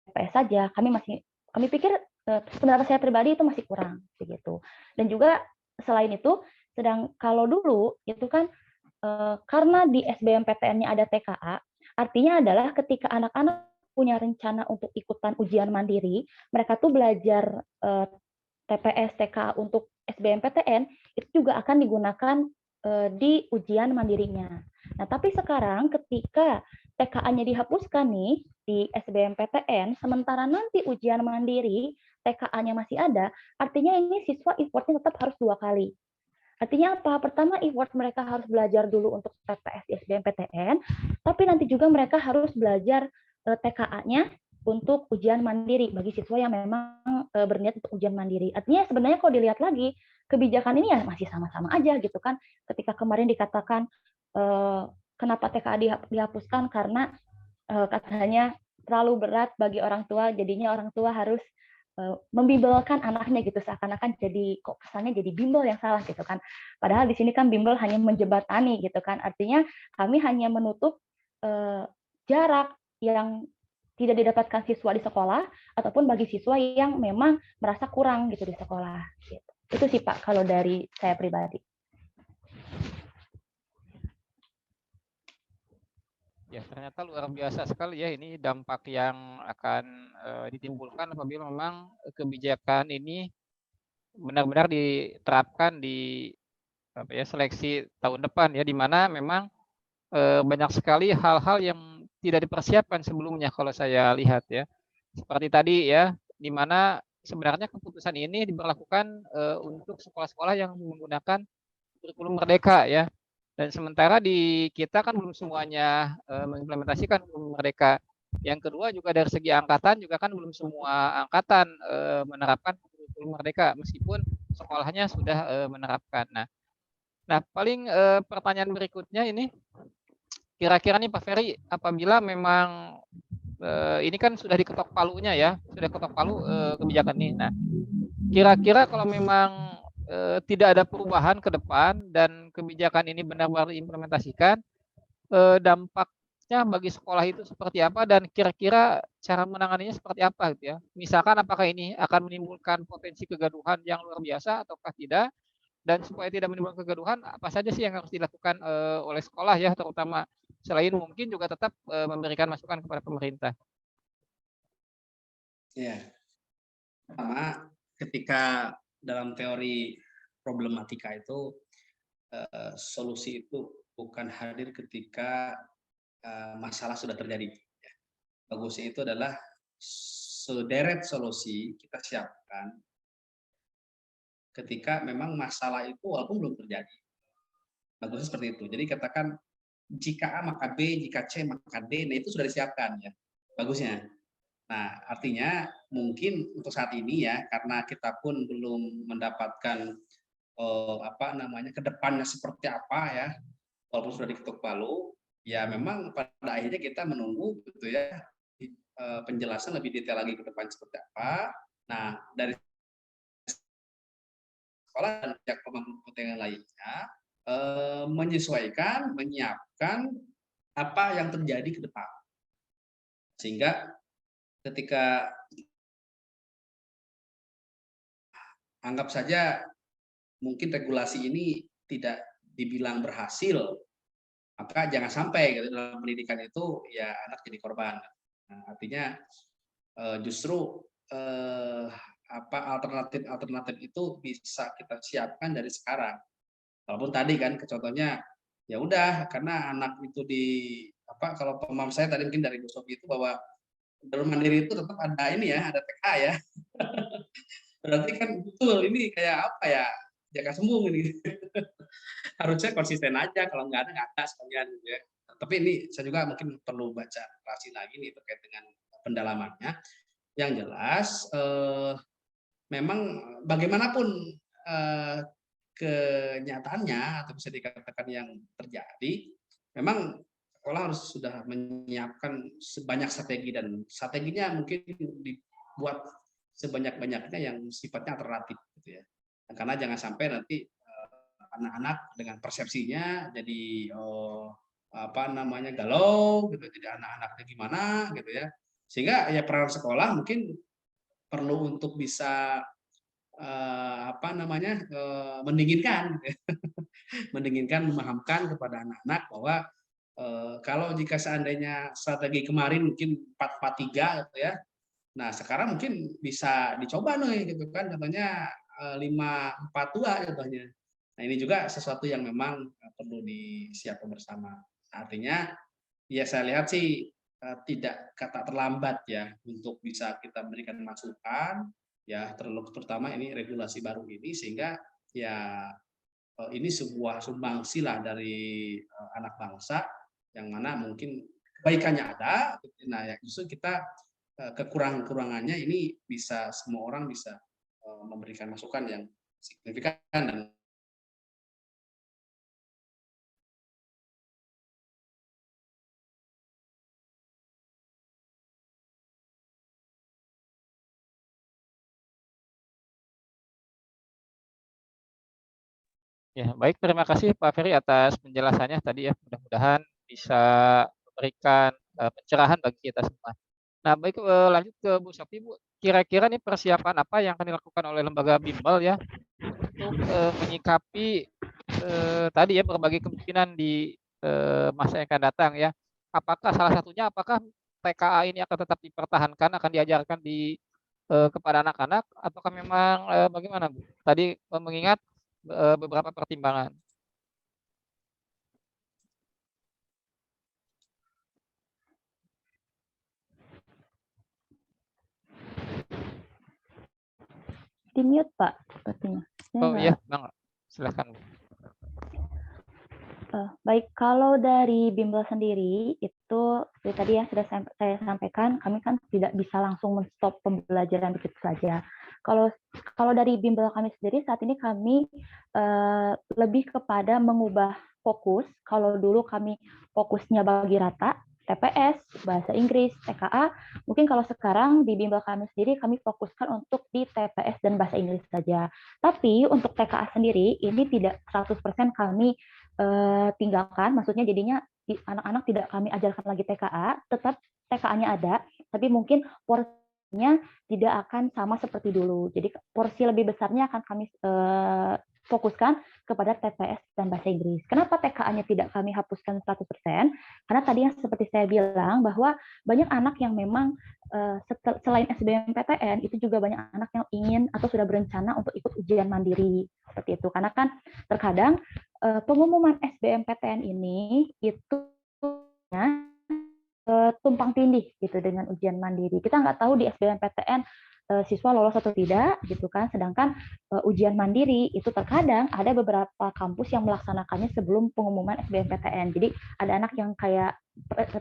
TPS saja kami pikir pendapat saya pribadi itu masih kurang begitu. Dan juga selain itu kalau dulu itu kan karena di SBMPTN-nya ada TKA, artinya adalah ketika anak-anak punya rencana untuk ikutan ujian mandiri, mereka tuh belajar TPS, TK untuk SBMPTN itu juga akan digunakan di ujian mandirinya. Nah, tapi sekarang ketika TKA-nya dihapuskan nih di SBMPTN, sementara nanti ujian mandiri TKA-nya masih ada, artinya ini siswa effort-nya tetap harus 2 kali. Artinya apa? Pertama, effort mereka harus belajar dulu untuk TPS di SBMPTN, tapi nanti juga mereka harus belajar TKA-nya untuk ujian mandiri bagi siswa yang memang berniat untuk ujian mandiri. Artinya sebenarnya kalau dilihat lagi, kebijakan ini ya masih sama-sama aja gitu kan. Ketika kemarin dikatakan kenapa TKA dihapuskan karena katanya terlalu berat bagi orang tua, jadinya orang tua harus membimbelkan anaknya gitu, seakan-akan jadi kok kesannya jadi bimbel yang salah gitu kan. Padahal di sini kan bimbel hanya menjembatani gitu kan. Artinya kami hanya menutup jarak yang tidak didapatkan siswa di sekolah ataupun bagi siswa yang memang merasa kurang gitu di sekolah. Gitu. Itu sih Pak kalau dari saya pribadi. Ya, ternyata luar biasa sekali ya ini dampak yang akan ditimbulkan apabila memang kebijakan ini benar-benar diterapkan di seleksi tahun depan ya, di mana memang banyak sekali hal-hal yang tidak dipersiapkan sebelumnya kalau saya lihat ya. Seperti tadi ya, di mana sebenarnya keputusan ini diberlakukan untuk sekolah-sekolah yang menggunakan kurikulum merdeka ya. Dan sementara di kita kan belum semuanya mengimplementasikan kurikulum merdeka. Yang kedua juga dari segi angkatan juga kan belum semua angkatan menerapkan kurikulum merdeka meskipun sekolahnya sudah menerapkan. Nah, paling pertanyaan berikutnya ini kira-kira nih Pak Ferry, apabila memang ini kan sudah diketok palunya ya, sudah ketok palu kebijakan ini. Nah, kira-kira kalau memang tidak ada perubahan ke depan dan kebijakan ini benar-benar diimplementasikan, dampaknya bagi sekolah itu seperti apa dan kira-kira cara menanganinya seperti apa gitu ya? Misalkan apakah ini akan menimbulkan potensi kegaduhan yang luar biasa ataukah tidak? Dan supaya tidak menimbulkan kegaduhan, apa saja sih yang harus dilakukan oleh sekolah ya, terutama selain mungkin juga tetap memberikan masukan kepada pemerintah. Ya, pertama ketika dalam teori problematika itu solusi itu bukan hadir ketika masalah sudah terjadi. Bagusnya itu adalah sederet solusi kita siapkan ketika memang masalah itu walaupun belum terjadi. Bagusnya seperti itu. Jadi katakan jika A maka B, jika C maka D, nah itu sudah disiapkan ya. Bagusnya. Nah, artinya mungkin untuk saat ini ya, karena kita pun belum mendapatkan kedepannya seperti apa ya, walaupun sudah diketuk palu, ya memang pada akhirnya kita menunggu gitu ya penjelasan lebih detail lagi ke depan seperti apa. Nah, dari sekolah dan pihak pemangku kepentingan lainnya menyesuaikan, menyiapkan apa yang terjadi ke depan, sehingga ketika anggap saja mungkin regulasi ini tidak dibilang berhasil, maka jangan sampai gitu, dalam pendidikan itu ya anak jadi korban. Nah, artinya justru alternatif itu bisa kita siapkan dari sekarang. Walaupun tadi kan contohnya ya udah karena anak itu kalau pemahaman saya tadi mungkin dari Bu Sofi itu bahwa jalur mandiri itu tetap ada ini ya, ada TK ya. Berarti kan betul ini kayak apa ya? Jaka sembung ini. Harusnya konsisten aja, kalau nggak ada sekalian gitu ya. Tapi ini saya juga mungkin perlu baca relasi lagi nih terkait dengan pendalamannya. Yang jelas memang bagaimanapun kenyataannya atau bisa dikatakan yang terjadi, memang sekolah harus sudah menyiapkan sebanyak strategi dan strateginya mungkin dibuat sebanyak-banyaknya yang sifatnya alternatif gitu ya. Karena jangan sampai nanti anak-anak dengan persepsinya jadi galau gitu, jadi anak-anaknya gimana gitu ya. Sehingga ya peran sekolah mungkin perlu untuk bisa mendinginkan gitu ya. Mendinginkan, memahamkan kepada anak-anak bahwa Kalau jika seandainya strategi kemarin mungkin 4-4-3 gitu ya. Nah, sekarang mungkin bisa dicoba nih gitu kan contohnya 5-4-2 contohnya. Nah, ini juga sesuatu yang memang perlu disiapkan bersama. Artinya ya saya lihat sih tidak kata terlambat ya untuk bisa kita berikan masukan ya terutama ini regulasi baru ini sehingga ya ini sebuah sumbangsi lah dari anak bangsa yang mana mungkin kebaikannya ada, nah ya justru kita kekurangan-kekurangannya ini bisa semua orang bisa memberikan masukan yang signifikan dan Ya, baik, terima kasih Pak Ferry atas penjelasannya tadi ya. Mudah-mudahan bisa memberikan pencerahan bagi kita semua. Nah, baik, lanjut ke Bu Sofi, Bu. Kira-kira nih persiapan apa yang akan dilakukan oleh lembaga bimbel ya untuk menyikapi tadi ya berbagai kemungkinan di masa yang akan datang ya. Apakah salah satunya apakah TKA ini akan tetap dipertahankan, akan diajarkan kepada anak-anak, ataukah memang bagaimana, Bu? Tadi mengingat beberapa pertimbangan. Di mute Pak, sepertinya. Oh iya, Bang, silakan. Baik, kalau dari bimbel sendiri itu seperti tadi yang sudah saya sampaikan, kami kan tidak bisa langsung menstop pembelajaran begitu saja. Kalau dari bimbel kami sendiri saat ini kami lebih kepada mengubah fokus. Kalau dulu kami fokusnya bagi rata, TPS, bahasa Inggris, TKA. Mungkin kalau sekarang di bimbel kami sendiri kami fokuskan untuk di TPS dan bahasa Inggris saja. Tapi untuk TKA sendiri ini tidak 100% kami tinggalkan, maksudnya jadinya anak-anak tidak kami ajarkan lagi TKA, tetap TKA-nya ada, tapi mungkin porsinya tidak akan sama seperti dulu. Jadi porsi lebih besarnya akan kami fokuskan kepada TPS dan bahasa Inggris. Kenapa TKA-nya tidak kami hapuskan 100%? Karena tadi yang seperti saya bilang bahwa banyak anak yang memang selain SBMPTN itu juga banyak anak yang ingin atau sudah berencana untuk ikut ujian mandiri seperti itu. Karena kan terkadang pengumuman SBMPTN ini itu tumpang tindih gitu dengan ujian mandiri. Kita nggak tahu di SBMPTN siswa lolos atau tidak gitu kan. Sedangkan ujian mandiri itu terkadang ada beberapa kampus yang melaksanakannya sebelum pengumuman SBMPTN. Jadi ada anak yang kayak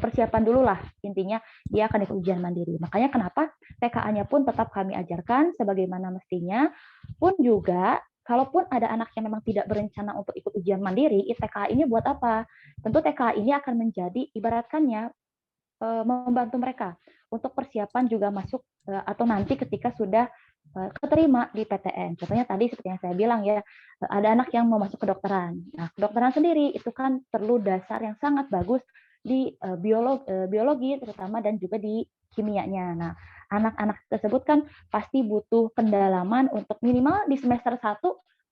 persiapan dulu lah, intinya dia akan ikut ujian mandiri. Makanya kenapa TKA-nya pun tetap kami ajarkan sebagaimana mestinya, pun juga kalaupun ada anak yang memang tidak berencana untuk ikut ujian mandiri, TKA ini buat apa? Tentu TKA ini akan menjadi ibaratkannya membantu mereka untuk persiapan juga masuk atau nanti ketika sudah keterima di PTN. Contohnya tadi seperti yang saya bilang ya, ada anak yang mau masuk kedokteran. Nah, kedokteran sendiri itu kan perlu dasar yang sangat bagus di biologi terutama dan juga di kimianya. Nah, anak-anak tersebut kan pasti butuh pendalaman untuk minimal di semester 1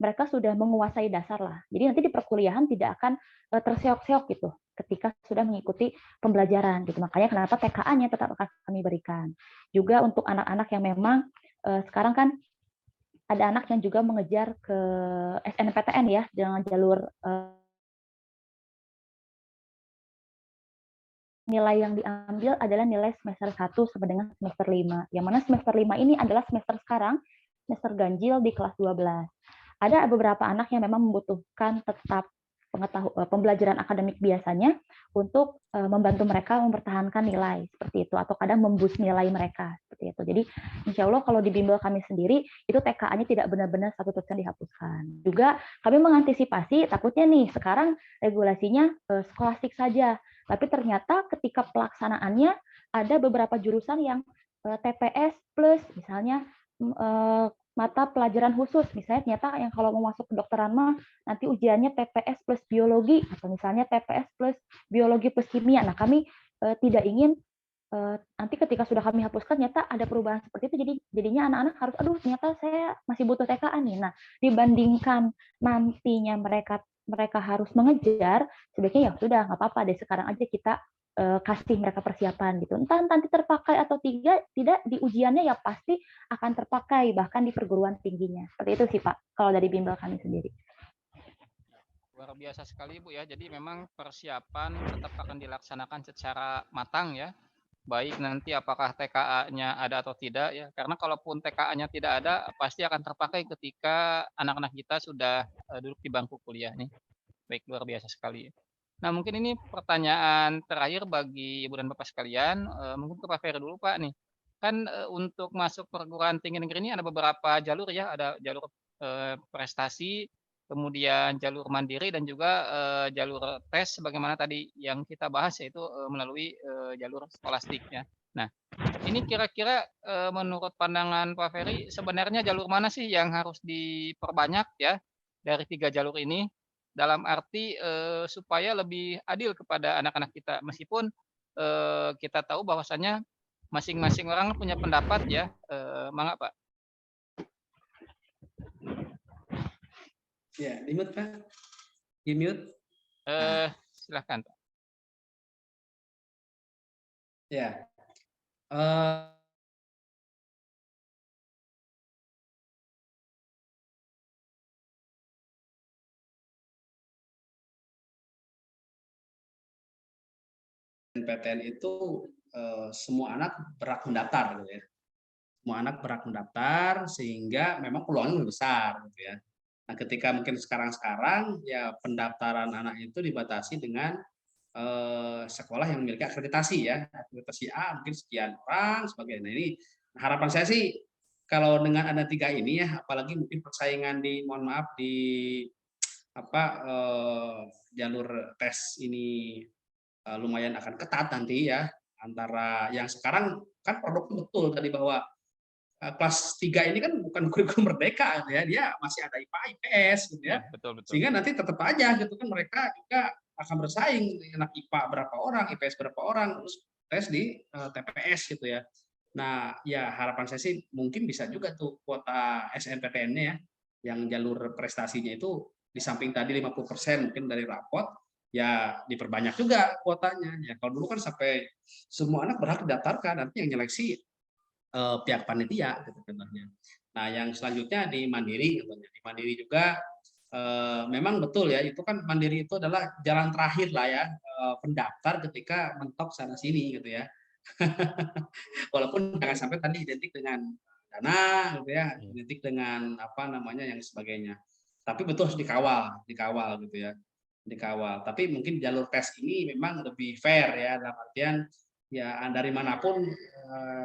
mereka sudah menguasai dasar lah. Jadi nanti di perkuliahan tidak akan terseok-seok gitu ketika sudah mengikuti pembelajaran gitu. Makanya kenapa TKA-nya tetap akan kami berikan. Juga untuk anak-anak yang memang sekarang kan ada anak yang juga mengejar ke SNPTN ya dengan jalur nilai yang diambil adalah nilai semester 1 sampai dengan semester 5. Yang mana semester 5 ini adalah semester sekarang, semester ganjil di kelas 12. Ada beberapa anak yang memang membutuhkan tetap pembelajaran akademik biasanya untuk membantu mereka mempertahankan nilai seperti itu atau kadang memboost nilai mereka seperti itu. Jadi insya Allah kalau di bimbel kami sendiri itu TKA-nya tidak benar-benar 100% dihapuskan. Juga kami mengantisipasi takutnya nih sekarang regulasinya skolastik saja, tapi ternyata ketika pelaksanaannya ada beberapa jurusan yang TPS plus misalnya mata pelajaran khusus, misalnya ternyata yang kalau mau masuk kedokteran mah nanti ujiannya TPS plus biologi atau misalnya TPS plus biologi plus kimia. Nah, kami tidak ingin nanti ketika sudah kami hapuskan ternyata ada perubahan seperti itu, jadinya anak-anak harus, "Aduh ternyata saya masih butuh TKA nih." Nah, dibandingkan nantinya mereka harus mengejar, sebaiknya ya sudah nggak apa-apa deh sekarang aja kita, kasih mereka persiapan gitu. Entah nanti terpakai atau tidak di ujiannya ya pasti akan terpakai, bahkan di perguruan tingginya. Seperti itu sih Pak, kalau dari bimbel kami sendiri. Luar biasa sekali Bu ya. Jadi memang persiapan tetap akan dilaksanakan secara matang ya. Baik nanti apakah TKA-nya ada atau tidak ya. Karena kalaupun TKA-nya tidak ada, pasti akan terpakai ketika anak-anak kita sudah duduk di bangku kuliah nih. Baik, luar biasa sekali. Nah, mungkin ini pertanyaan terakhir bagi Ibu dan Bapak sekalian, mungkin ke Pak Ferry dulu Pak nih. Kan untuk masuk perguruan tinggi negeri ini ada beberapa jalur ya, ada jalur prestasi, kemudian jalur mandiri dan juga jalur tes sebagaimana tadi yang kita bahas yaitu melalui jalur skolastik ya. Nah, ini kira-kira menurut pandangan Pak Ferry sebenarnya jalur mana sih yang harus diperbanyak ya dari 3 jalur ini? Dalam arti supaya lebih adil kepada anak-anak kita meskipun kita tahu bahwasanya masing-masing orang punya pendapat ya, mangga Pak. Ya, di-mute Pak. Di-mute. Silahkan Pak. Ya. PTN itu semua anak berhak mendaftar gitu ya. Semua anak berhak mendaftar sehingga memang peluangnya lebih besar gitu ya. Nah, ketika mungkin sekarang ya pendaftaran anak itu dibatasi dengan sekolah yang memiliki akreditasi ya, akreditasi A mungkin sekian orang sebagainya. Nah, ini harapan saya sih kalau dengan ada 3 ini ya, apalagi mungkin persaingan mohon maaf apa jalur tes ini lumayan akan ketat nanti ya antara yang sekarang kan produknya betul tadi bahwa kelas 3 ini kan bukan kurikulum merdeka gitu ya, dia masih ada IPA, IPS gitu ya. Ya, betul betul. Sehingga nanti tetap aja gitu kan mereka juga akan bersaing anak IPA berapa orang, IPS berapa orang, terus tes di TPS gitu ya. Nah, ya harapan saya sih mungkin bisa juga tuh kuota SNPTN-nya ya, yang jalur prestasinya itu di samping tadi 50% mungkin dari rapot, ya diperbanyak juga kuotanya. Ya kalau dulu kan sampai semua anak berhak didaftarkan, nanti yang nyeleksi pihak panitia gitu contohnya. Nah, yang selanjutnya di mandiri contohnya. Di mandiri juga memang betul ya, itu kan mandiri itu adalah jalan terakhir lah ya pendaftar ketika mentok sana sini gitu ya. Walaupun jangan sampai tadi identik dengan dana gitu ya, identik dengan apa namanya yang sebagainya. Tapi betul harus dikawal gitu ya. Dikawal. Tapi mungkin jalur tes ini memang lebih fair ya dalam artian ya dari manapun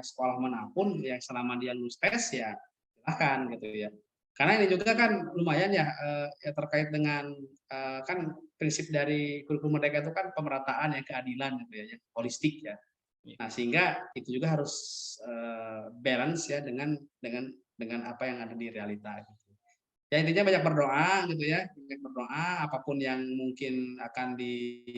sekolah manapun yang selama dia lulus tes ya silahkan gitu ya. Karena ini juga kan lumayan ya, ya terkait dengan kan prinsip dari kurikulum merdeka itu kan pemerataan ya keadilan gitu ya, yang holistik ya. Nah, sehingga itu juga harus balance ya dengan apa yang ada di realita gitu. Ya intinya banyak berdoa gitu ya, banyak berdoa apapun yang mungkin akan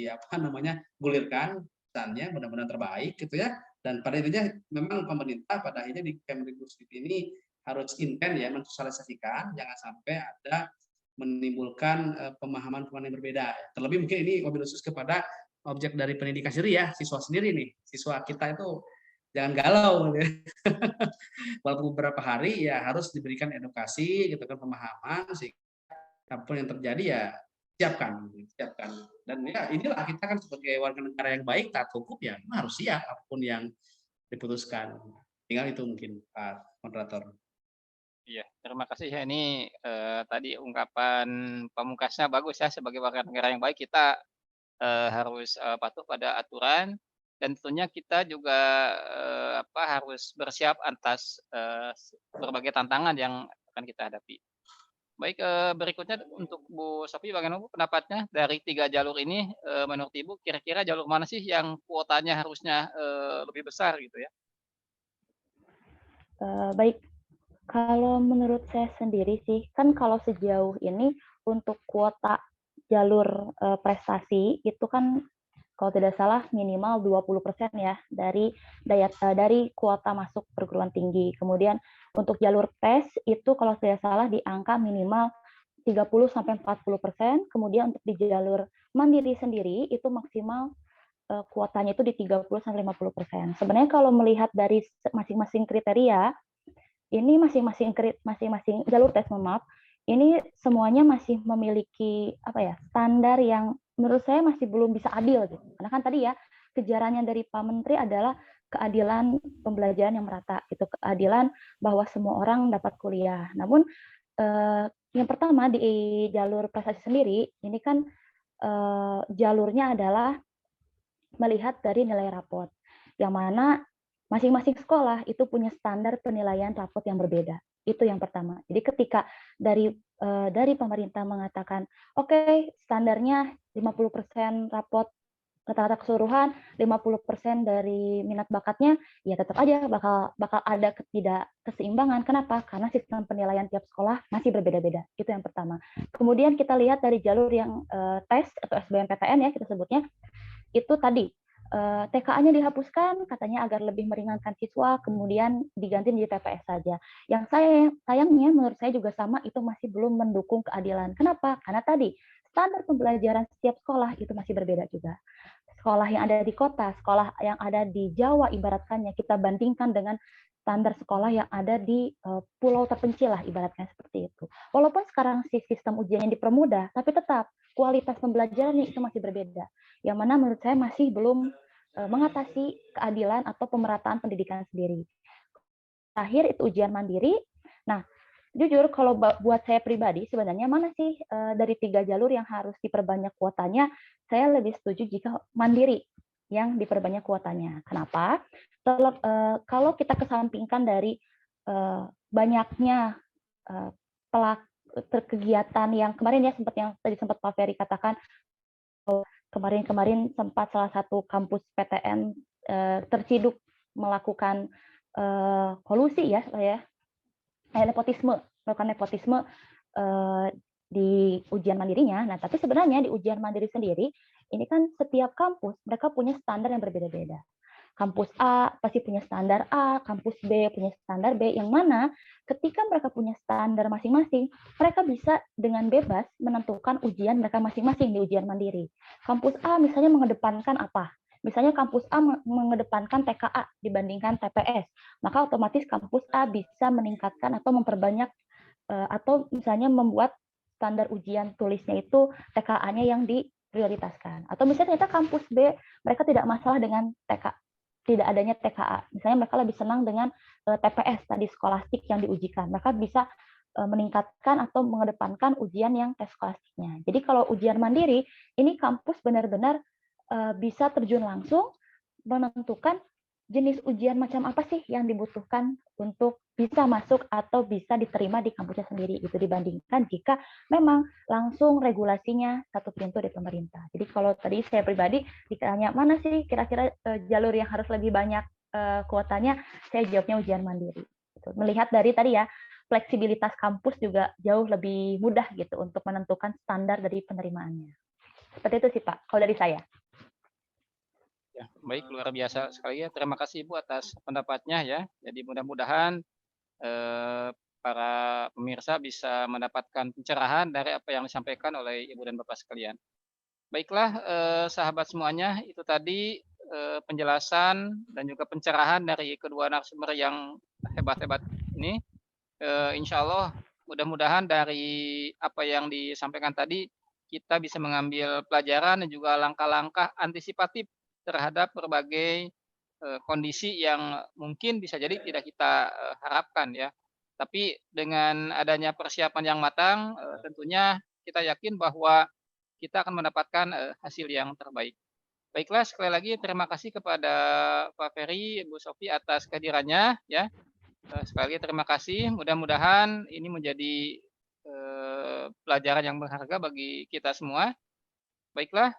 apa namanya gulirkan misalnya mudah-mudahan terbaik gitu ya. Dan pada intinya memang pemerintah pada akhirnya di Kemdikbud ini harus intent ya mensosialisasikan jangan sampai ada menimbulkan pemahaman yang berbeda. Terlebih mungkin ini mobil khusus kepada objek dari pendidikan sendiri ya, siswa sendiri nih. Siswa kita itu jangan galau gitu ya. Walaupun beberapa hari ya harus diberikan edukasi gitu kan pemahaman sehingga apapun yang terjadi ya siapkan. Dan ya inilah kita kan sebagai warga negara yang baik taat hukum ya harus siap apapun yang diputuskan. Tinggal itu mungkin Pak Moderator. Iya, terima kasih ya ini tadi ungkapan pamungkasnya bagus ya sebagai warga negara yang baik kita harus patuh pada aturan dan tentunya kita juga harus bersiap atas berbagai tantangan yang akan kita hadapi. Baik, berikutnya untuk Bu Sofi bagaimana Bu pendapatnya dari 3 jalur ini menurut Ibu kira-kira jalur mana sih yang kuotanya harusnya lebih besar gitu ya? Baik, kalau menurut saya sendiri sih, kan kalau sejauh ini untuk kuota jalur prestasi itu kan kalau tidak salah minimal 20% ya dari kuota masuk perguruan tinggi. Kemudian untuk jalur tes itu kalau tidak salah di angka minimal 30-40%. Kemudian untuk di jalur mandiri sendiri itu maksimal kuotanya itu di 30-50%. Sebenarnya kalau melihat dari masing-masing kriteria, ini masing-masing jalur tes, maaf, ini semuanya masih memiliki standar yang menurut saya masih belum bisa adil gitu. Karena kan tadi ya kejarannya dari Pak Menteri adalah keadilan pembelajaran yang merata, itu keadilan bahwa semua orang dapat kuliah. Namun yang pertama di jalur prestasi sendiri ini kan jalurnya adalah melihat dari nilai rapot, yang mana masing-masing sekolah itu punya standar penilaian rapot yang berbeda. Itu yang pertama. Jadi ketika dari pemerintah mengatakan, oke, standarnya 50% rapot rata-rata keseluruhan, 50% dari minat bakatnya, ya tetap aja bakal ada ketidakkeseimbangan. Kenapa? Karena sistem penilaian tiap sekolah masih berbeda-beda. Itu yang pertama. Kemudian kita lihat dari jalur yang tes atau SBMPTN ya kita sebutnya, itu tadi TKA-nya dihapuskan katanya agar lebih meringankan siswa, kemudian diganti menjadi TPS saja. Yang sayangnya menurut saya juga sama, itu masih belum mendukung keadilan. Kenapa? Karena tadi standar pembelajaran setiap sekolah itu masih berbeda juga. Sekolah yang ada di kota, sekolah yang ada di Jawa ibaratkannya kita bandingkan dengan standar sekolah yang ada di pulau terpencil lah ibaratnya seperti itu. Walaupun sekarang sistem ujiannya dipermudah, tapi tetap kualitas pembelajaran itu masih berbeda. Yang mana menurut saya masih belum mengatasi keadilan atau pemerataan pendidikan sendiri. Terakhir itu ujian mandiri. Nah, jujur kalau buat saya pribadi sebenarnya mana sih dari 3 jalur yang harus diperbanyak kuotanya, saya lebih setuju jika mandiri yang diperbanyak kuotanya. Kenapa? Kalau kita kesampingkan dari banyaknya kegiatan yang kemarin ya tadi sempat Pak Ferry katakan, kemarin sempat salah satu kampus PTN terciduk melakukan kolusi melakukan nepotisme di ujian mandirinya. Nah, tapi sebenarnya di ujian mandiri sendiri ini kan setiap kampus mereka punya standar yang berbeda-beda. Kampus A pasti punya standar A, kampus B punya standar B, yang mana ketika mereka punya standar masing-masing, mereka bisa dengan bebas menentukan ujian mereka masing-masing di ujian mandiri. Kampus A misalnya mengedepankan apa? Misalnya kampus A mengedepankan TKA dibandingkan TPS, maka otomatis kampus A bisa meningkatkan atau memperbanyak atau misalnya membuat standar ujian tulisnya itu TKA-nya yang diprioritaskan. Atau misalnya ternyata kampus B mereka tidak masalah dengan tidak adanya TKA. Misalnya mereka lebih senang dengan TPS tadi skolastik yang diujikan. Mereka bisa meningkatkan atau mengedepankan ujian yang tes skolastiknya. Jadi kalau ujian mandiri, ini kampus benar-benar bisa terjun langsung menentukan jenis ujian macam apa sih yang dibutuhkan untuk bisa masuk atau bisa diterima di kampusnya sendiri, itu dibandingkan jika memang langsung regulasinya satu pintu di pemerintah. Jadi kalau tadi saya pribadi ditanya mana sih kira-kira jalur yang harus lebih banyak kuotanya, saya jawabnya ujian mandiri. Melihat dari tadi ya, fleksibilitas kampus juga jauh lebih mudah gitu untuk menentukan standar dari penerimaannya. Seperti itu sih Pak, kalau dari saya. Ya, baik, luar biasa sekali ya. Terima kasih Ibu atas pendapatnya ya. Jadi mudah-mudahan para pemirsa bisa mendapatkan pencerahan dari apa yang disampaikan oleh Ibu dan Bapak sekalian. Baiklah, sahabat semuanya, itu tadi penjelasan dan juga pencerahan dari kedua narasumber yang hebat-hebat ini. Insya Allah mudah-mudahan dari apa yang disampaikan tadi kita bisa mengambil pelajaran dan juga langkah-langkah antisipatif terhadap berbagai kondisi yang mungkin bisa jadi tidak kita harapkan ya. Tapi dengan adanya persiapan yang matang, tentunya kita yakin bahwa kita akan mendapatkan hasil yang terbaik. Baiklah, sekali lagi terima kasih kepada Pak Ferry, Bu Sofi atas kehadirannya ya. Sekali lagi terima kasih. Mudah-mudahan ini menjadi pelajaran yang berharga bagi kita semua. Baiklah,